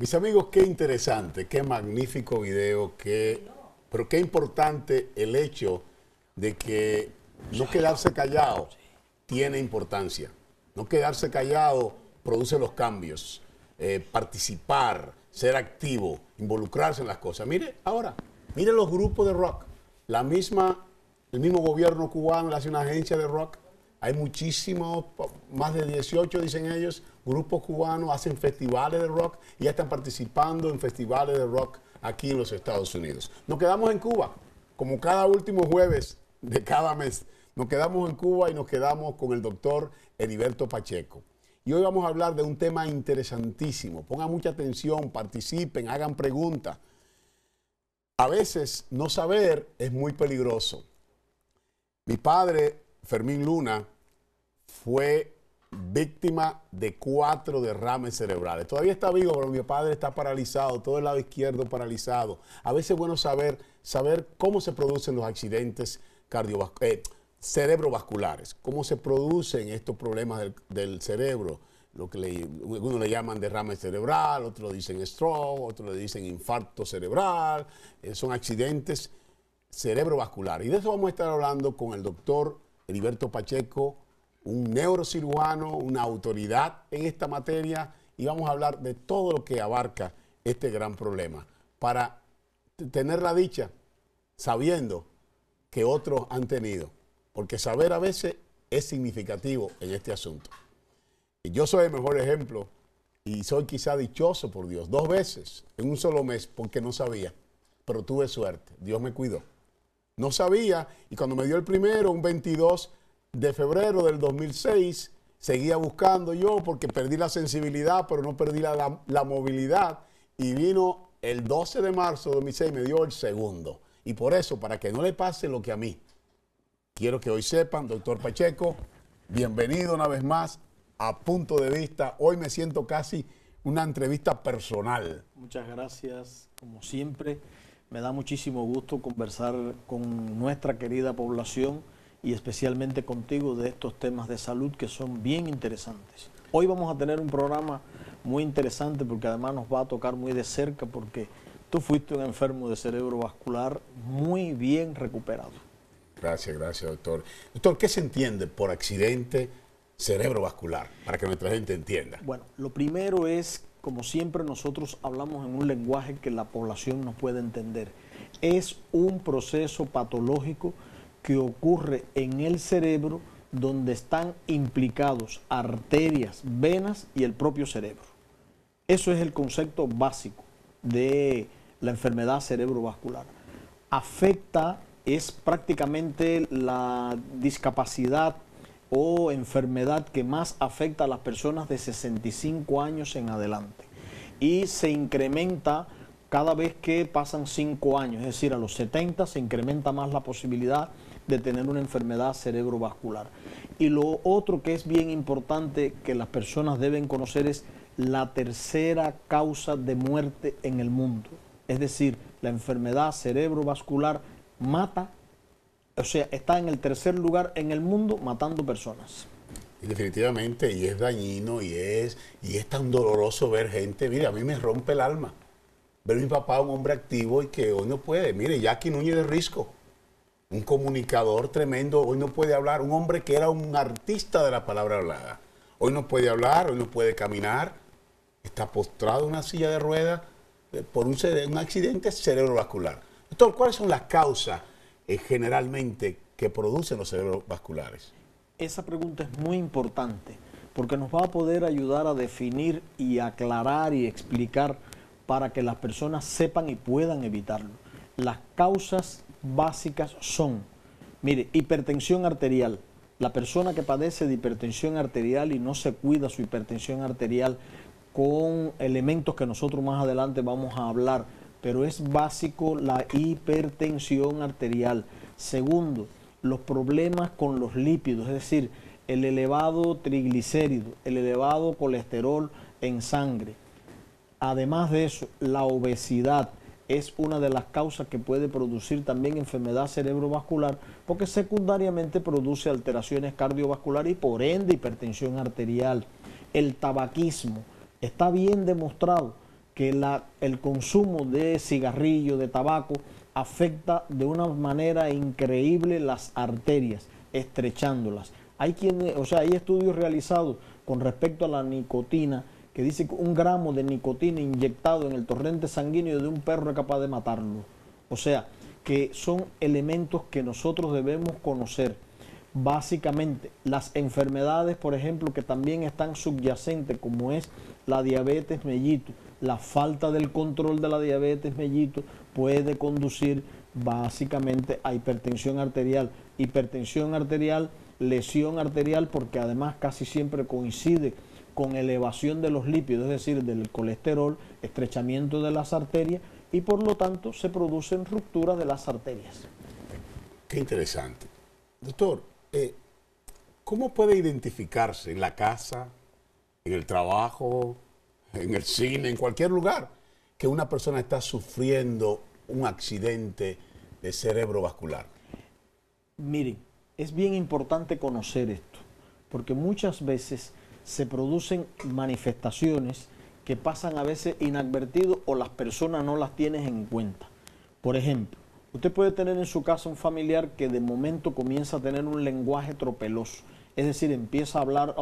Speaker 1: Mis amigos, qué interesante, qué magnífico video, pero qué importante el hecho de que no quedarse callado tiene importancia. No quedarse callado produce los cambios. Participar, ser activo, involucrarse en las cosas. Mire ahora, mire los grupos de rock. El mismo gobierno cubano le hace una agencia de rock. Hay muchísimos, más de 18, dicen ellos, grupos cubanos hacen festivales de rock y ya están participando en festivales de rock aquí en los Estados Unidos. Nos quedamos en Cuba, como cada último jueves de cada mes. Nos quedamos en Cuba y nos quedamos con el doctor Heriberto Pacheco. Y hoy vamos a hablar de un tema interesantísimo. Pongan mucha atención, participen, hagan preguntas. A veces no saber es muy peligroso. Mi padre, Fermín Luna, fue víctima de 4 derrames cerebrales. Todavía está vivo, pero mi padre está paralizado, todo el lado izquierdo paralizado. A veces es bueno saber cómo se producen los accidentes cerebrovasculares, cómo se producen estos problemas del cerebro, lo que algunos le llaman derrame cerebral, otros dicen stroke, otros le dicen infarto cerebral, son accidentes cerebrovasculares. Y de eso vamos a estar hablando con el doctor Heriberto Pacheco, un neurocirujano, una autoridad en esta materia, y vamos a hablar de todo lo que abarca este gran problema, para tener la dicha sabiendo que otros han tenido, porque saber a veces es significativo en este asunto. Y yo soy el mejor ejemplo, y soy quizá dichoso por Dios, 2 veces en un solo mes, porque no sabía, pero tuve suerte, Dios me cuidó. No sabía, y cuando me dio el primero, un 22 de febrero del 2006, seguía buscando yo porque perdí la sensibilidad, pero no perdí la movilidad, y vino el 12 de marzo de 2006, me dio el segundo. Y por eso, para que no le pase lo que a mí, quiero que hoy sepan, doctor Pacheco, bienvenido una vez más a Punto de Vista. Hoy me siento casi una entrevista personal.
Speaker 6: Muchas gracias, como siempre. Me da muchísimo gusto conversar con nuestra querida población y especialmente contigo de estos temas de salud que son bien interesantes. Hoy vamos a tener un programa muy interesante porque además nos va a tocar muy de cerca porque tú fuiste un enfermo de cerebro vascular muy bien recuperado.
Speaker 1: Gracias, doctor. Doctor, ¿qué se entiende por accidente cerebrovascular? Para que nuestra gente entienda.
Speaker 6: Bueno, lo primero es, como siempre nosotros hablamos en un lenguaje que la población nos puede entender. Es un proceso patológico que ocurre en el cerebro donde están implicados arterias, venas y el propio cerebro. Eso es el concepto básico de la enfermedad cerebrovascular. Es prácticamente la discapacidad o enfermedad que más afecta a las personas de 65 años en adelante. Y se incrementa cada vez que pasan 5 años, es decir, a los 70 se incrementa más la posibilidad de tener una enfermedad cerebrovascular. Y lo otro que es bien importante que las personas deben conocer es la tercera causa de muerte en el mundo. Es decir, la enfermedad cerebrovascular mata, o sea, está en el tercer lugar en el mundo matando personas.
Speaker 1: Y definitivamente, y es dañino, y es tan doloroso ver gente. Mire, a mí me rompe el alma ver a mi papá, un hombre activo y que hoy no puede. Mire, Jackie Núñez de Risco, un comunicador tremendo, hoy no puede hablar. Un hombre que era un artista de la palabra hablada. Hoy no puede hablar, hoy no puede caminar. Está postrado en una silla de ruedas por un accidente cerebrovascular. Doctor, ¿cuáles son las causas generalmente que producen los cerebrovasculares?
Speaker 6: Esa pregunta es muy importante porque nos va a poder ayudar a definir y aclarar y explicar para que las personas sepan y puedan evitarlo. Las causas básicas son, mire, hipertensión arterial. La persona que padece de hipertensión arterial y no se cuida su hipertensión arterial con elementos que nosotros más adelante vamos a hablar, pero es básico la hipertensión arterial. Segundo, los problemas con los lípidos, es decir, el elevado triglicérido, el elevado colesterol en sangre. Además de eso, la obesidad es una de las causas que puede producir también enfermedad cerebrovascular, porque secundariamente produce alteraciones cardiovasculares y por ende hipertensión arterial. El tabaquismo, está bien demostrado que el consumo de cigarrillo, de tabaco, afecta de una manera increíble las arterias, estrechándolas. Hay hay estudios realizados con respecto a la nicotina que dice que 1 gramo de nicotina inyectado en el torrente sanguíneo de un perro es capaz de matarlo. O sea, que son elementos que nosotros debemos conocer. Básicamente, las enfermedades, por ejemplo, que también están subyacentes, como es la diabetes mellitus, la falta del control de la diabetes mellitus puede conducir básicamente a hipertensión arterial, lesión arterial, porque además casi siempre coincide con elevación de los lípidos, es decir, del colesterol, estrechamiento de las arterias, y por lo tanto se producen rupturas de las arterias.
Speaker 1: Qué interesante. Doctor, ¿cómo puede identificarse en la casa, en el trabajo, en el cine, en cualquier lugar, que una persona está sufriendo un accidente de cerebrovascular?
Speaker 6: Miren, es bien importante conocer esto, porque muchas veces se producen manifestaciones que pasan a veces inadvertidos o las personas no las tienen en cuenta. Por ejemplo, usted puede tener en su casa un familiar que de momento comienza a tener un lenguaje tropeloso, es decir, empieza a hablar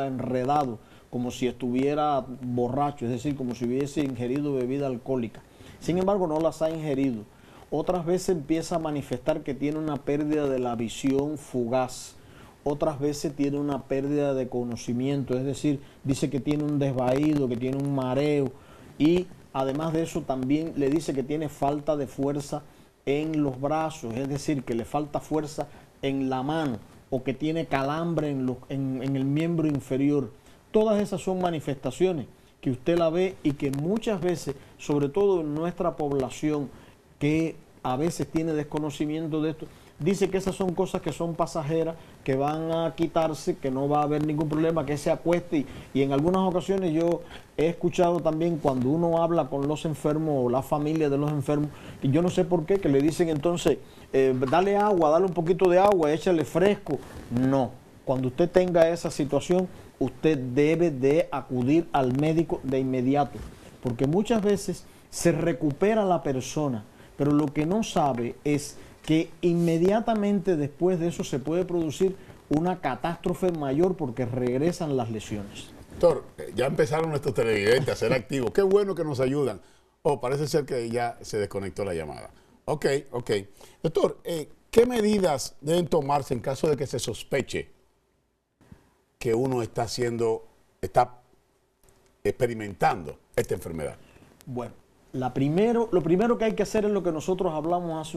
Speaker 6: enredado, como si estuviera borracho, es decir, como si hubiese ingerido bebida alcohólica. Sin embargo, no las ha ingerido. Otras veces empieza a manifestar que tiene una pérdida de la visión fugaz. Otras veces tiene una pérdida de conocimiento, es decir, dice que tiene un desvaído, que tiene un mareo, y además de eso también le dice que tiene falta de fuerza en los brazos, es decir, que le falta fuerza en la mano, o que tiene calambre en el miembro inferior. Todas esas son manifestaciones que usted la ve y que muchas veces, sobre todo en nuestra población, que a veces tiene desconocimiento de esto, dice que esas son cosas que son pasajeras, que van a quitarse, que no va a haber ningún problema, que se acueste. Y en algunas ocasiones yo he escuchado también cuando uno habla con los enfermos o la familia de los enfermos, y yo no sé por qué, que le dicen entonces, dale agua, dale un poquito de agua, échale fresco. No, cuando usted tenga esa situación, usted debe de acudir al médico de inmediato, porque muchas veces se recupera la persona, pero lo que no sabe es que inmediatamente después de eso se puede producir una catástrofe mayor porque regresan las lesiones.
Speaker 1: Doctor, ya empezaron nuestros televidentes a ser activos. Qué bueno que nos ayudan. Oh, parece ser que ya se desconectó la llamada. Ok. Doctor, ¿qué medidas deben tomarse en caso de que se sospeche que uno está experimentando esta enfermedad?
Speaker 6: Bueno, lo primero que hay que hacer es lo que nosotros hablamos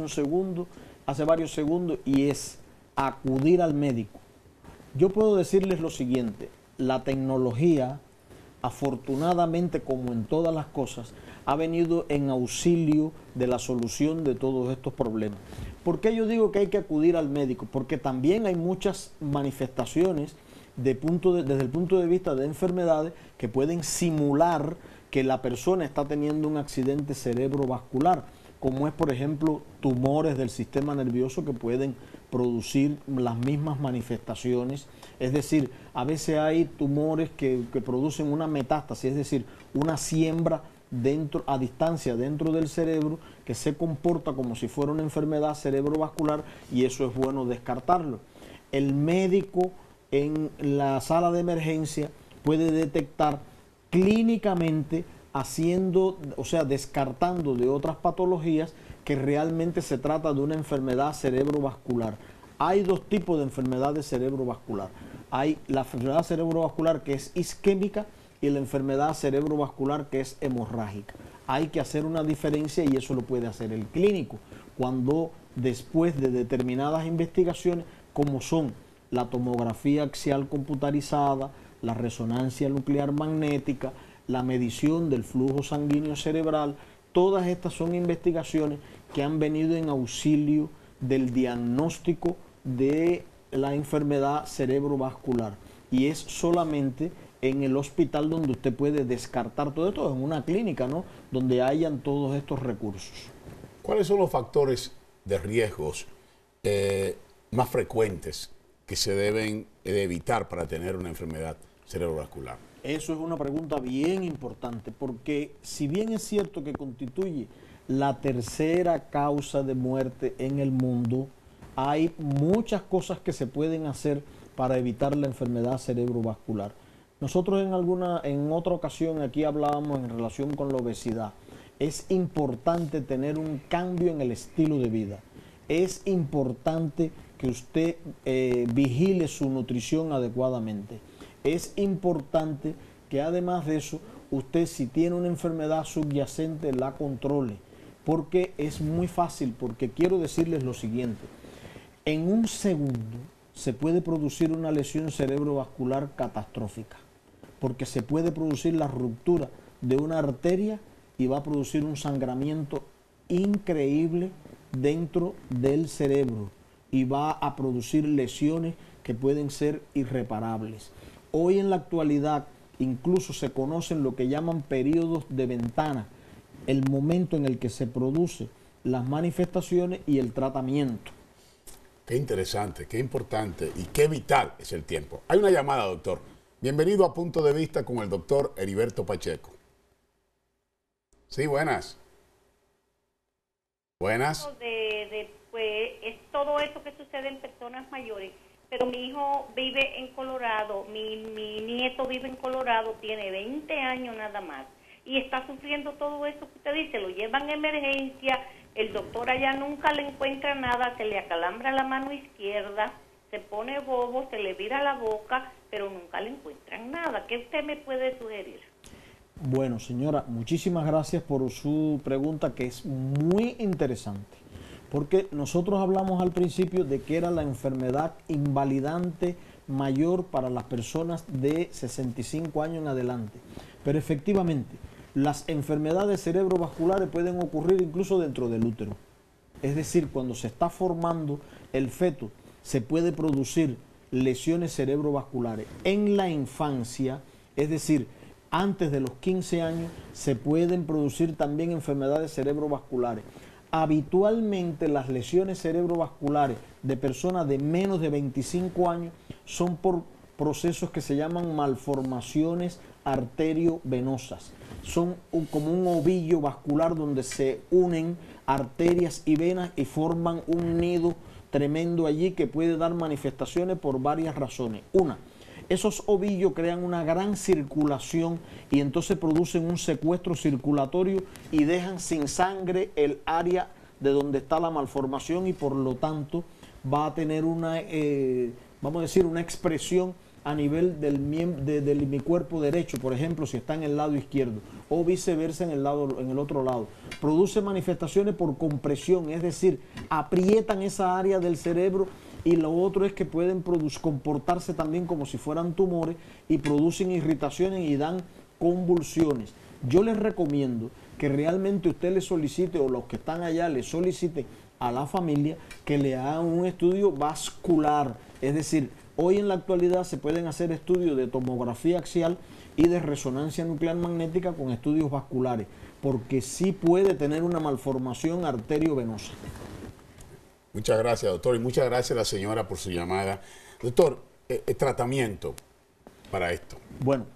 Speaker 6: hace varios segundos, y es acudir al médico. Yo puedo decirles lo siguiente: la tecnología, afortunadamente, como en todas las cosas, ha venido en auxilio de la solución de todos estos problemas. ¿Por qué yo digo que hay que acudir al médico? Porque también hay muchas manifestaciones desde el punto de vista de enfermedades que pueden simular que la persona está teniendo un accidente cerebrovascular, como es, por ejemplo, tumores del sistema nervioso que pueden producir las mismas manifestaciones. Es decir, a veces hay tumores que producen una metástasis, es decir, una siembra a distancia dentro del cerebro que se comporta como si fuera una enfermedad cerebrovascular, y eso es bueno descartarlo. El médico en la sala de emergencia puede detectar clínicamente, descartando de otras patologías, que realmente se trata de una enfermedad cerebrovascular. Hay dos tipos de enfermedades cerebrovascular. Hay la enfermedad cerebrovascular que es isquémica y la enfermedad cerebrovascular que es hemorrágica. Hay que hacer una diferencia, y eso lo puede hacer el clínico cuando, después de determinadas investigaciones, como son la tomografía axial computarizada, la resonancia nuclear magnética, la medición del flujo sanguíneo cerebral, todas estas son investigaciones que han venido en auxilio del diagnóstico de la enfermedad cerebrovascular. Y es solamente en el hospital donde usted puede descartar todo esto, en una clínica, ¿no?, donde hayan todos estos recursos.
Speaker 1: ¿Cuáles son los factores de riesgos más frecuentes que se deben evitar para tener una enfermedad cerebrovascular?
Speaker 6: Eso es una pregunta bien importante, porque si bien es cierto que constituye la tercera causa de muerte en el mundo, hay muchas cosas que se pueden hacer para evitar la enfermedad cerebrovascular. Nosotros en otra ocasión aquí hablábamos en relación con la obesidad. Es importante tener un cambio en el estilo de vida. Es importante que usted vigile su nutrición adecuadamente. Es importante que además de eso, usted si tiene una enfermedad subyacente la controle, porque es muy fácil, porque quiero decirles lo siguiente, en un segundo se puede producir una lesión cerebrovascular catastrófica, porque se puede producir la ruptura de una arteria y va a producir un sangramiento increíble dentro del cerebro y va a producir lesiones que pueden ser irreparables. Hoy en la actualidad incluso se conocen lo que llaman periodos de ventana, el momento en el que se producen las manifestaciones y el tratamiento.
Speaker 1: Qué interesante, qué importante y qué vital es el tiempo. Hay una llamada, doctor. Bienvenido a Punto de Vista con el doctor Heriberto Pacheco. Sí, buenas. Buenas.
Speaker 7: Pues, es todo eso que sucede en personas mayores. Pero mi hijo vive en Colorado, mi nieto vive en Colorado, tiene 20 años nada más. Y está sufriendo todo eso que usted dice, lo llevan a emergencia, el doctor allá nunca le encuentra nada, se le acalambra la mano izquierda, se pone bobo, se le vira la boca, pero nunca le encuentran nada. ¿Qué usted me puede sugerir?
Speaker 6: Bueno, señora, muchísimas gracias por su pregunta, que es muy interesante. Porque nosotros hablamos al principio de que era la enfermedad invalidante mayor para las personas de 65 años en adelante. Pero efectivamente, las enfermedades cerebrovasculares pueden ocurrir incluso dentro del útero. Es decir, cuando se está formando el feto, se puede producir lesiones cerebrovasculares. En la infancia, es decir, antes de los 15 años, se pueden producir también enfermedades cerebrovasculares. Habitualmente las lesiones cerebrovasculares de personas de menos de 25 años son por procesos que se llaman malformaciones arteriovenosas. Son como un ovillo vascular donde se unen arterias y venas y forman un nido tremendo allí que puede dar manifestaciones por varias razones. Una, esos ovillos crean una gran circulación y entonces producen un secuestro circulatorio y dejan sin sangre el área de donde está la malformación y por lo tanto va a tener una, vamos a decir, una expresión a nivel del mi cuerpo derecho, por ejemplo, si está en el lado izquierdo, o viceversa en el otro lado. Produce manifestaciones por compresión, es decir, aprietan esa área del cerebro. Y lo otro es que pueden comportarse también como si fueran tumores y producen irritaciones y dan convulsiones. Yo les recomiendo que realmente usted le solicite, o los que están allá le soliciten a la familia que le hagan un estudio vascular. Es decir, hoy en la actualidad se pueden hacer estudios de tomografía axial y de resonancia nuclear magnética con estudios vasculares, porque sí puede tener una malformación arteriovenosa.
Speaker 1: Muchas gracias, doctor, y muchas gracias a la señora por su llamada. Doctor, tratamiento para esto.
Speaker 6: Bueno,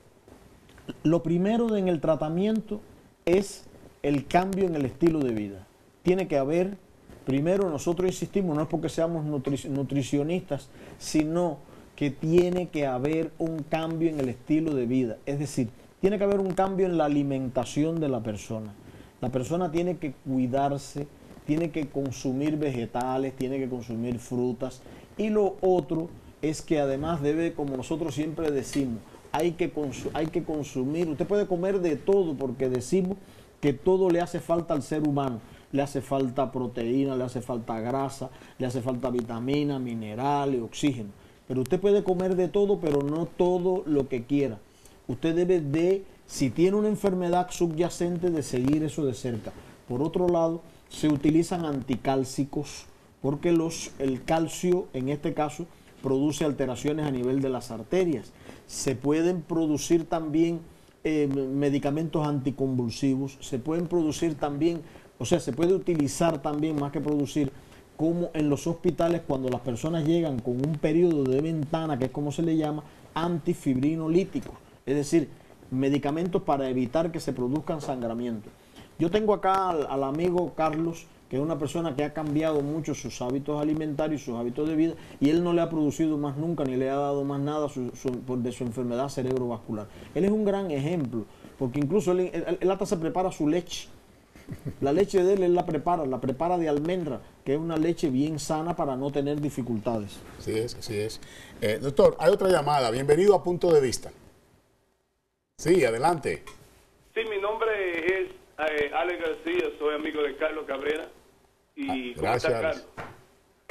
Speaker 6: lo primero en el tratamiento es el cambio en el estilo de vida. Tiene que haber, primero nosotros insistimos, no es porque seamos nutricionistas, sino que tiene que haber un cambio en el estilo de vida. Es decir, tiene que haber un cambio en la alimentación de la persona. La persona tiene que cuidarse, tiene que consumir vegetales, tiene que consumir frutas. Y lo otro es que además debe, como nosotros siempre decimos, hay que consumir, usted puede comer de todo porque decimos que todo le hace falta al ser humano. Le hace falta proteína, le hace falta grasa, le hace falta vitamina, minerales, oxígeno. Pero usted puede comer de todo, pero no todo lo que quiera. Usted debe de, si tiene una enfermedad subyacente, de seguir eso de cerca. Por otro lado, se utilizan anticálcicos porque el calcio, en este caso, produce alteraciones a nivel de las arterias. Se pueden producir también medicamentos anticonvulsivos, se pueden producir también, o sea, se puede utilizar también, más que producir, como en los hospitales cuando las personas llegan con un periodo de ventana, que es como se le llama, antifibrinolíticos. es decir, medicamentos para evitar que se produzcan sangramientos. Yo tengo acá al amigo Carlos, que es una persona que ha cambiado mucho sus hábitos alimentarios, sus hábitos de vida, y él no le ha producido más nunca, ni le ha dado más nada de su enfermedad cerebrovascular. Él es un gran ejemplo, porque incluso él hasta se prepara su leche. La leche de él la prepara de almendra, que es una leche bien sana para no tener dificultades.
Speaker 1: Así es, así es. Doctor, hay otra llamada. Bienvenido a Punto de Vista. Sí, adelante.
Speaker 8: Sí, mi nombre es Alex García, soy amigo de Carlos Cabrera. Y
Speaker 1: gracias, Alex.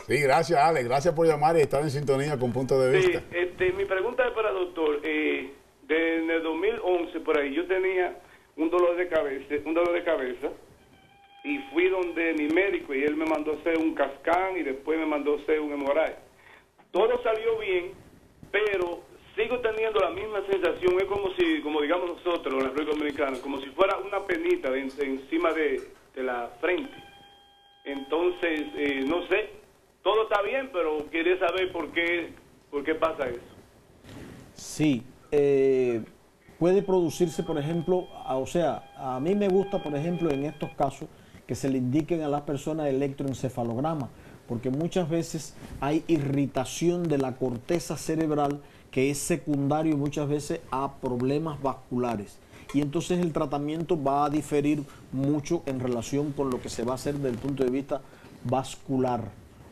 Speaker 1: Sí, gracias, Alex. Gracias por llamar y estar en sintonía con Punto de Vista.
Speaker 8: Sí, mi pregunta es para el doctor. Desde el 2011, por ahí, yo tenía un dolor de cabeza, y fui donde mi médico y él me mandó hacer un cascán y después me mandó hacer un hemorragia. Todo salió bien, pero sigo teniendo la misma sensación. Es como si, como digamos nosotros en la República Dominicana, como si fuera una penita encima de la frente. Entonces, no sé, todo está bien, pero quería saber por qué pasa eso.
Speaker 6: Sí, puede producirse, por ejemplo, a mí me gusta, por ejemplo, en estos casos, que se le indiquen a las personas electroencefalograma, porque muchas veces hay irritación de la corteza cerebral que es secundario muchas veces a problemas vasculares. Y entonces el tratamiento va a diferir mucho en relación con lo que se va a hacer desde el punto de vista vascular.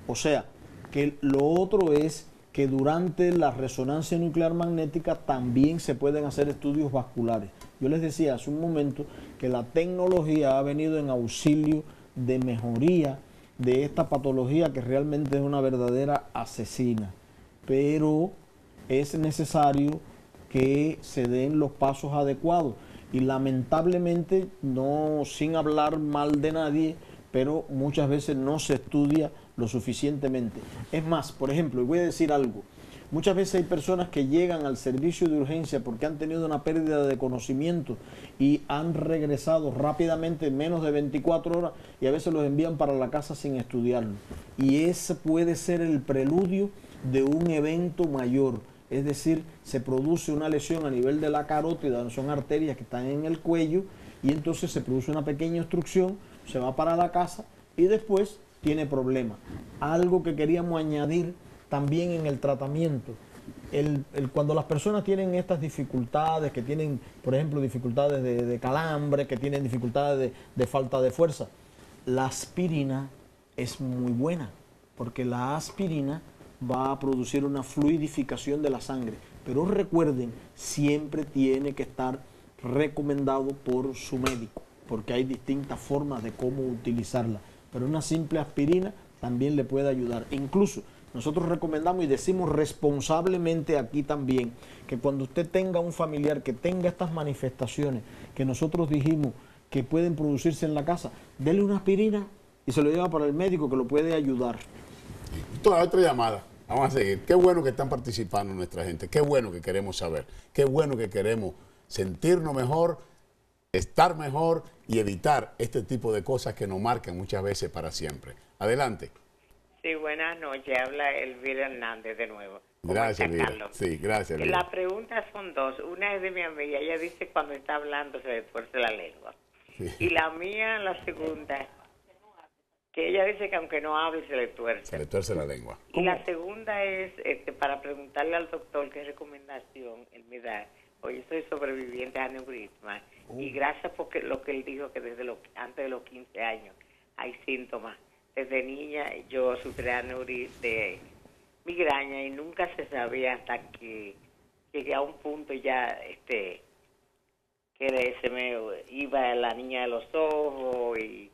Speaker 6: O sea, que lo otro es que durante la resonancia nuclear magnética también se pueden hacer estudios vasculares. Yo les decía hace un momento que la tecnología ha venido en auxilio de mejoría de esta patología que realmente es una verdadera asesina. Pero es necesario que se den los pasos adecuados. Y lamentablemente, no sin hablar mal de nadie, pero muchas veces no se estudia lo suficientemente. Es más, por ejemplo, y voy a decir algo, muchas veces hay personas que llegan al servicio de urgencia porque han tenido una pérdida de conocimiento y han regresado rápidamente en menos de 24 horas y a veces los envían para la casa sin estudiarlo. Y ese puede ser el preludio de un evento mayor. Es decir, se produce una lesión a nivel de la carótida, son arterias que están en el cuello, y entonces se produce una pequeña obstrucción, se va para la casa y después tiene problemas. Algo que queríamos añadir también en el tratamiento, cuando las personas tienen estas dificultades, que tienen, por ejemplo, dificultades de calambre, que tienen dificultades de falta de fuerza, la aspirina es muy buena, porque la aspirina va a producir una fluidificación de la sangre. Pero recuerden, siempre tiene que estar recomendado por su médico, porque hay distintas formas de cómo utilizarla. Pero una simple aspirina también le puede ayudar. Incluso nosotros recomendamos y decimos responsablemente aquí también que cuando usted tenga un familiar que tenga estas manifestaciones que nosotros dijimos que pueden producirse en la casa, dele una aspirina y se lo lleva para el médico que lo puede ayudar.
Speaker 1: Toda otra llamada. Vamos a seguir. Qué bueno que están participando nuestra gente. Qué bueno que queremos saber. Qué bueno que queremos sentirnos mejor, estar mejor y evitar este tipo de cosas que nos marcan muchas veces para siempre. Adelante.
Speaker 5: Sí, buenas noches. Habla Elvira Hernández de nuevo.
Speaker 1: Gracias, Elvira. Sí, gracias, Elvira.
Speaker 5: Las preguntas son dos. Una es de mi amiga. Ella dice cuando está hablando se le tuerce la lengua. Sí. Y la mía, la segunda, que ella dice que aunque no hable se le tuerce.
Speaker 1: Se le tuerce la lengua.
Speaker 5: Y la segunda es para preguntarle al doctor qué recomendación él me da. Hoy soy sobreviviente a aneurisma y gracias porque lo que él dijo que desde antes de los 15 años hay síntomas. Desde niña yo sufrí de migraña y nunca se sabía hasta que llegué a un punto ya que se me iba la niña de los ojos y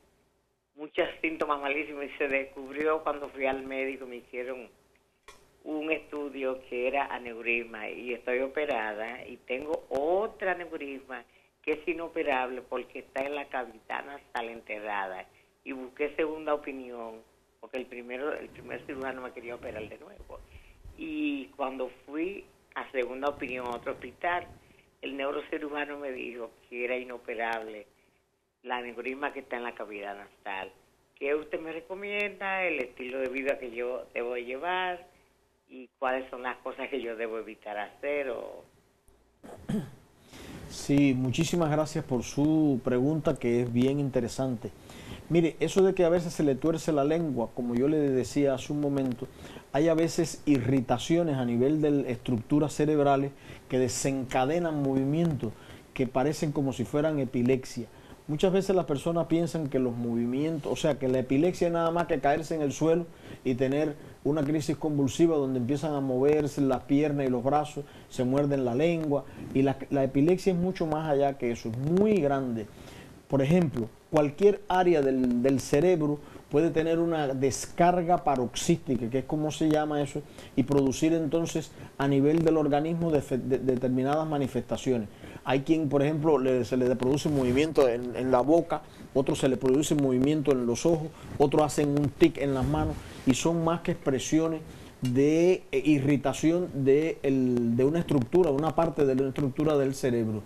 Speaker 5: muchos síntomas malísimos, y se descubrió cuando fui al médico, me hicieron un estudio que era aneurisma y estoy operada y tengo otra aneurisma que es inoperable porque está en la cavidad nasal enterrada y busqué segunda opinión porque el primer cirujano me quería operar de nuevo y cuando fui a segunda opinión a otro hospital, el neurocirujano me dijo que era inoperable la aneurisma que está en la cavidad nasal. ¿Qué usted me recomienda? El estilo de vida que yo debo llevar y cuáles son las cosas que yo debo evitar hacer.
Speaker 6: Sí, muchísimas gracias por su pregunta, que es bien interesante. Mire, eso de que a veces se le tuerce la lengua, como yo le decía hace un momento, hay a veces irritaciones a nivel de estructuras cerebrales que desencadenan movimientos que parecen como si fueran epilepsia. Muchas veces las personas piensan que los movimientos, o sea, que la epilepsia es nada más que caerse en el suelo y tener una crisis convulsiva donde empiezan a moverse las piernas y los brazos, se muerden la lengua, y la epilepsia es mucho más allá que eso, es muy grande. Por ejemplo, cualquier área del cerebro puede tener una descarga paroxística, que es como se llama eso, y producir entonces a nivel del organismo determinadas manifestaciones. Hay quien, por ejemplo, se le produce movimiento en la boca, otros se le produce movimiento en los ojos, otros hacen un tic en las manos, y son más que expresiones de irritación de una estructura, de una parte de la estructura del cerebro.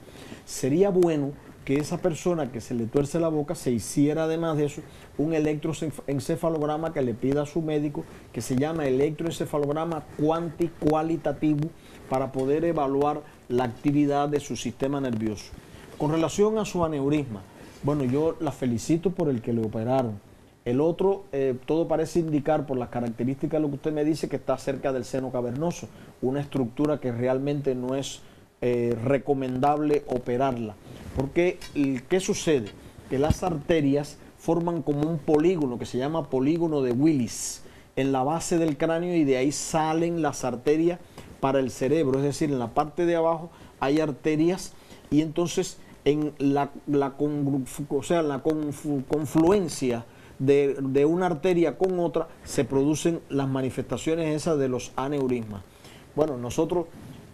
Speaker 6: Sería bueno que esa persona que se le tuerce la boca se hiciera, además de eso, un electroencefalograma que le pida a su médico, que se llama electroencefalograma cualitativo, para poder evaluar la actividad de su sistema nervioso. Con relación a su aneurisma, bueno, yo la felicito por el que le operaron. El otro, todo parece indicar por las características de lo que usted me dice, que está cerca del seno cavernoso, una estructura que realmente no es recomendable operarla. Porque, ¿qué sucede? Que las arterias forman como un polígono que se llama polígono de Willis en la base del cráneo, y de ahí salen las arterias para el cerebro, es decir, en la parte de abajo hay arterias, y entonces en la confluencia de una arteria con otra se producen las manifestaciones esas de los aneurismas. Bueno, nosotros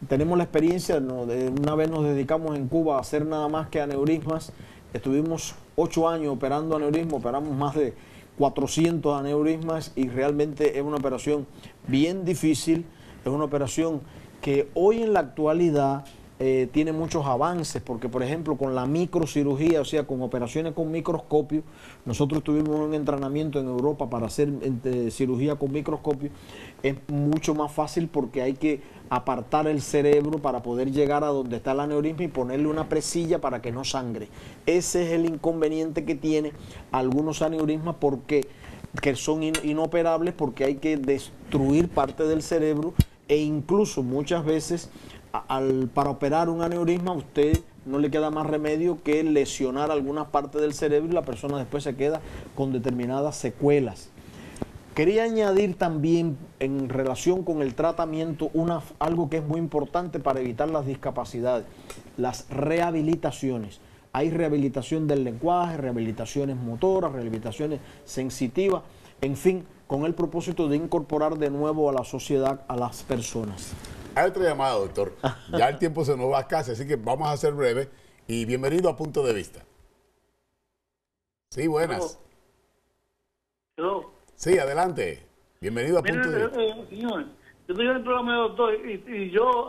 Speaker 6: tenemos la experiencia, una vez nos dedicamos en Cuba a hacer nada más que aneurismas, estuvimos 8 años operando aneurismas, operamos más de 400 aneurismas, y realmente es una operación bien difícil, es una operación que hoy en la actualidad tiene muchos avances, porque por ejemplo con la microcirugía, o sea, con operaciones con microscopio, nosotros tuvimos un entrenamiento en Europa para hacer cirugía con microscopio, es mucho más fácil porque hay que apartar el cerebro para poder llegar a donde está el aneurisma y ponerle una presilla para que no sangre. Ese es el inconveniente que tiene algunos aneurismas, porque que son inoperables, porque hay que destruir parte del cerebro, e incluso muchas veces para operar un aneurisma a usted no le queda más remedio que lesionar alguna parte del cerebro, y la persona después se queda con determinadas secuelas. Quería añadir también, en relación con el tratamiento, algo que es muy importante para evitar las discapacidades: las rehabilitaciones. Hay rehabilitación del lenguaje, rehabilitaciones motoras, rehabilitaciones sensitivas, en fin, con el propósito de incorporar de nuevo a la sociedad a las personas.
Speaker 1: Hay otro llamado, doctor. Ya el tiempo se nos va casi, así que vamos a ser breve. Y bienvenido a Punto de Vista. Sí, buenas.
Speaker 9: Hello.
Speaker 1: Sí, adelante. Bienvenido a Punto de Vista.
Speaker 9: Señor, yo estoy en el programa de doctor, y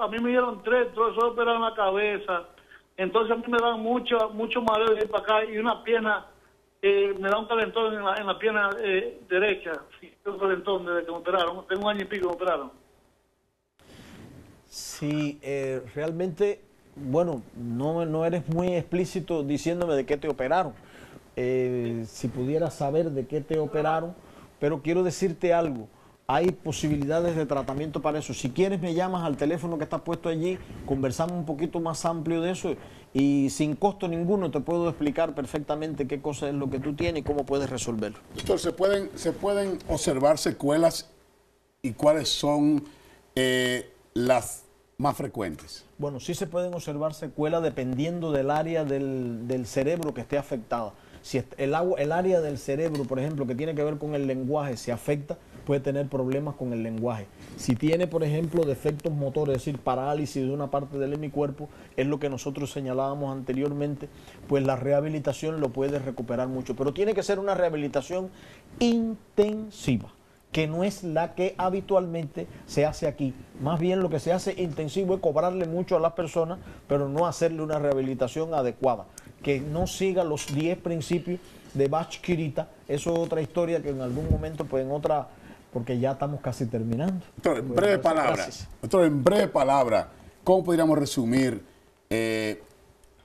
Speaker 9: a mí me dieron 3 trozos operados en la cabeza. Entonces a mí me dan mucho mareo de ir para acá, y una pierna, me da un calentón en la pierna derecha. Un calentón desde que me operaron. Tengo 1 año y pico que me operaron.
Speaker 6: Sí, realmente, bueno, no eres muy explícito diciéndome de qué te operaron. Si pudiera saber de qué te operaron, pero quiero decirte algo. Hay posibilidades de tratamiento para eso. Si quieres, me llamas al teléfono que está puesto allí, conversamos un poquito más amplio de eso, y sin costo ninguno te puedo explicar perfectamente qué cosa es lo que tú tienes y cómo puedes resolverlo.
Speaker 1: Doctor, ¿se pueden observar secuelas, y cuáles son las más frecuentes?
Speaker 6: Bueno, sí se pueden observar secuelas dependiendo del área del cerebro que esté afectada. Si el área del cerebro, por ejemplo, que tiene que ver con el lenguaje, se afecta, puede tener problemas con el lenguaje. Si tiene, por ejemplo, defectos motores, es decir, parálisis de una parte del hemicuerpo, es lo que nosotros señalábamos anteriormente, pues la rehabilitación lo puede recuperar mucho. Pero tiene que ser una rehabilitación intensiva, que no es la que habitualmente se hace aquí. Más bien lo que se hace intensivo es cobrarle mucho a las personas, pero no hacerle una rehabilitación adecuada, que no siga los 10 principios de Bach-Quirita. Eso es otra historia que en algún momento, pues en otra, porque ya estamos casi terminando.
Speaker 1: Doctor, en breve palabra, doctor, en breve palabra, ¿cómo podríamos resumir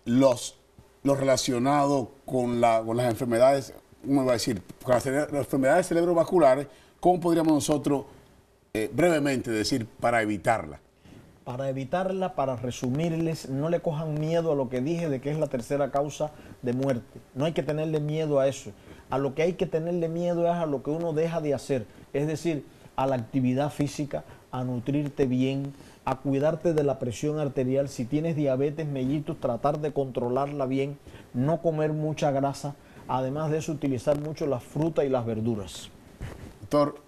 Speaker 1: lo relacionado con las enfermedades, uno va a decir, con las enfermedades cerebrovasculares, ¿cómo podríamos nosotros brevemente decir para evitarla?
Speaker 6: Para evitarla, para resumirles, no le cojan miedo a lo que dije de que es la tercera causa de muerte. No hay que tenerle miedo a eso. A lo que hay que tenerle miedo es a lo que uno deja de hacer. Es decir, a la actividad física, a nutrirte bien, a cuidarte de la presión arterial. Si tienes diabetes mellitus, tratar de controlarla bien, no comer mucha grasa. Además de eso, utilizar mucho las frutas y las verduras.
Speaker 1: Doctor,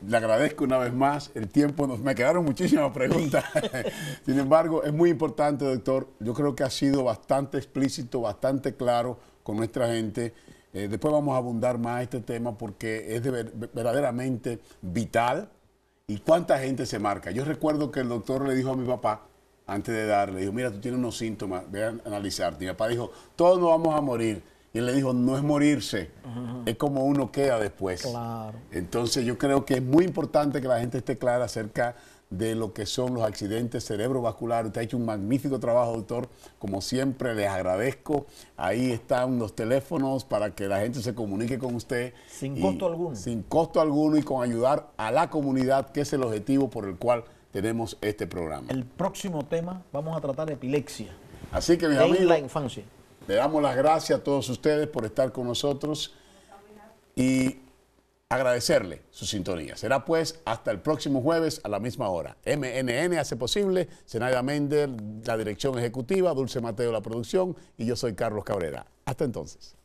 Speaker 1: le agradezco una vez más el tiempo. Me quedaron muchísimas preguntas. Sin embargo, es muy importante, doctor. Yo creo que ha sido bastante explícito, bastante claro con nuestra gente. Después vamos a abundar más este tema porque es verdaderamente vital. ¿Y cuánta gente se marca? Yo recuerdo que el doctor le dijo a mi papá, antes de darle, dijo, mira, tú tienes unos síntomas, ve a analizarte. Y mi papá dijo, todos nos vamos a morir. Y él le dijo, no es morirse, es como uno queda después.
Speaker 6: Claro.
Speaker 1: Entonces yo creo que es muy importante que la gente esté clara acerca de lo que son los accidentes cerebrovasculares. Usted ha hecho un magnífico trabajo, doctor. Como siempre, les agradezco. Ahí están los teléfonos para que la gente se comunique con usted.
Speaker 6: Sin costo alguno.
Speaker 1: Sin costo alguno y con ayudar a la comunidad, que es el objetivo por el cual tenemos este programa.
Speaker 6: El próximo tema vamos a tratar epilepsia.
Speaker 1: Así que, mis
Speaker 6: en
Speaker 1: amigos,
Speaker 6: la infancia.
Speaker 1: le damos las gracias a todos ustedes por estar con nosotros y agradecerle su sintonía. Será pues hasta el próximo jueves a la misma hora. MNN hace posible, Zenaida Méndez, la dirección ejecutiva, Dulce Mateo, la producción, y yo soy Carlos Cabrera. Hasta entonces.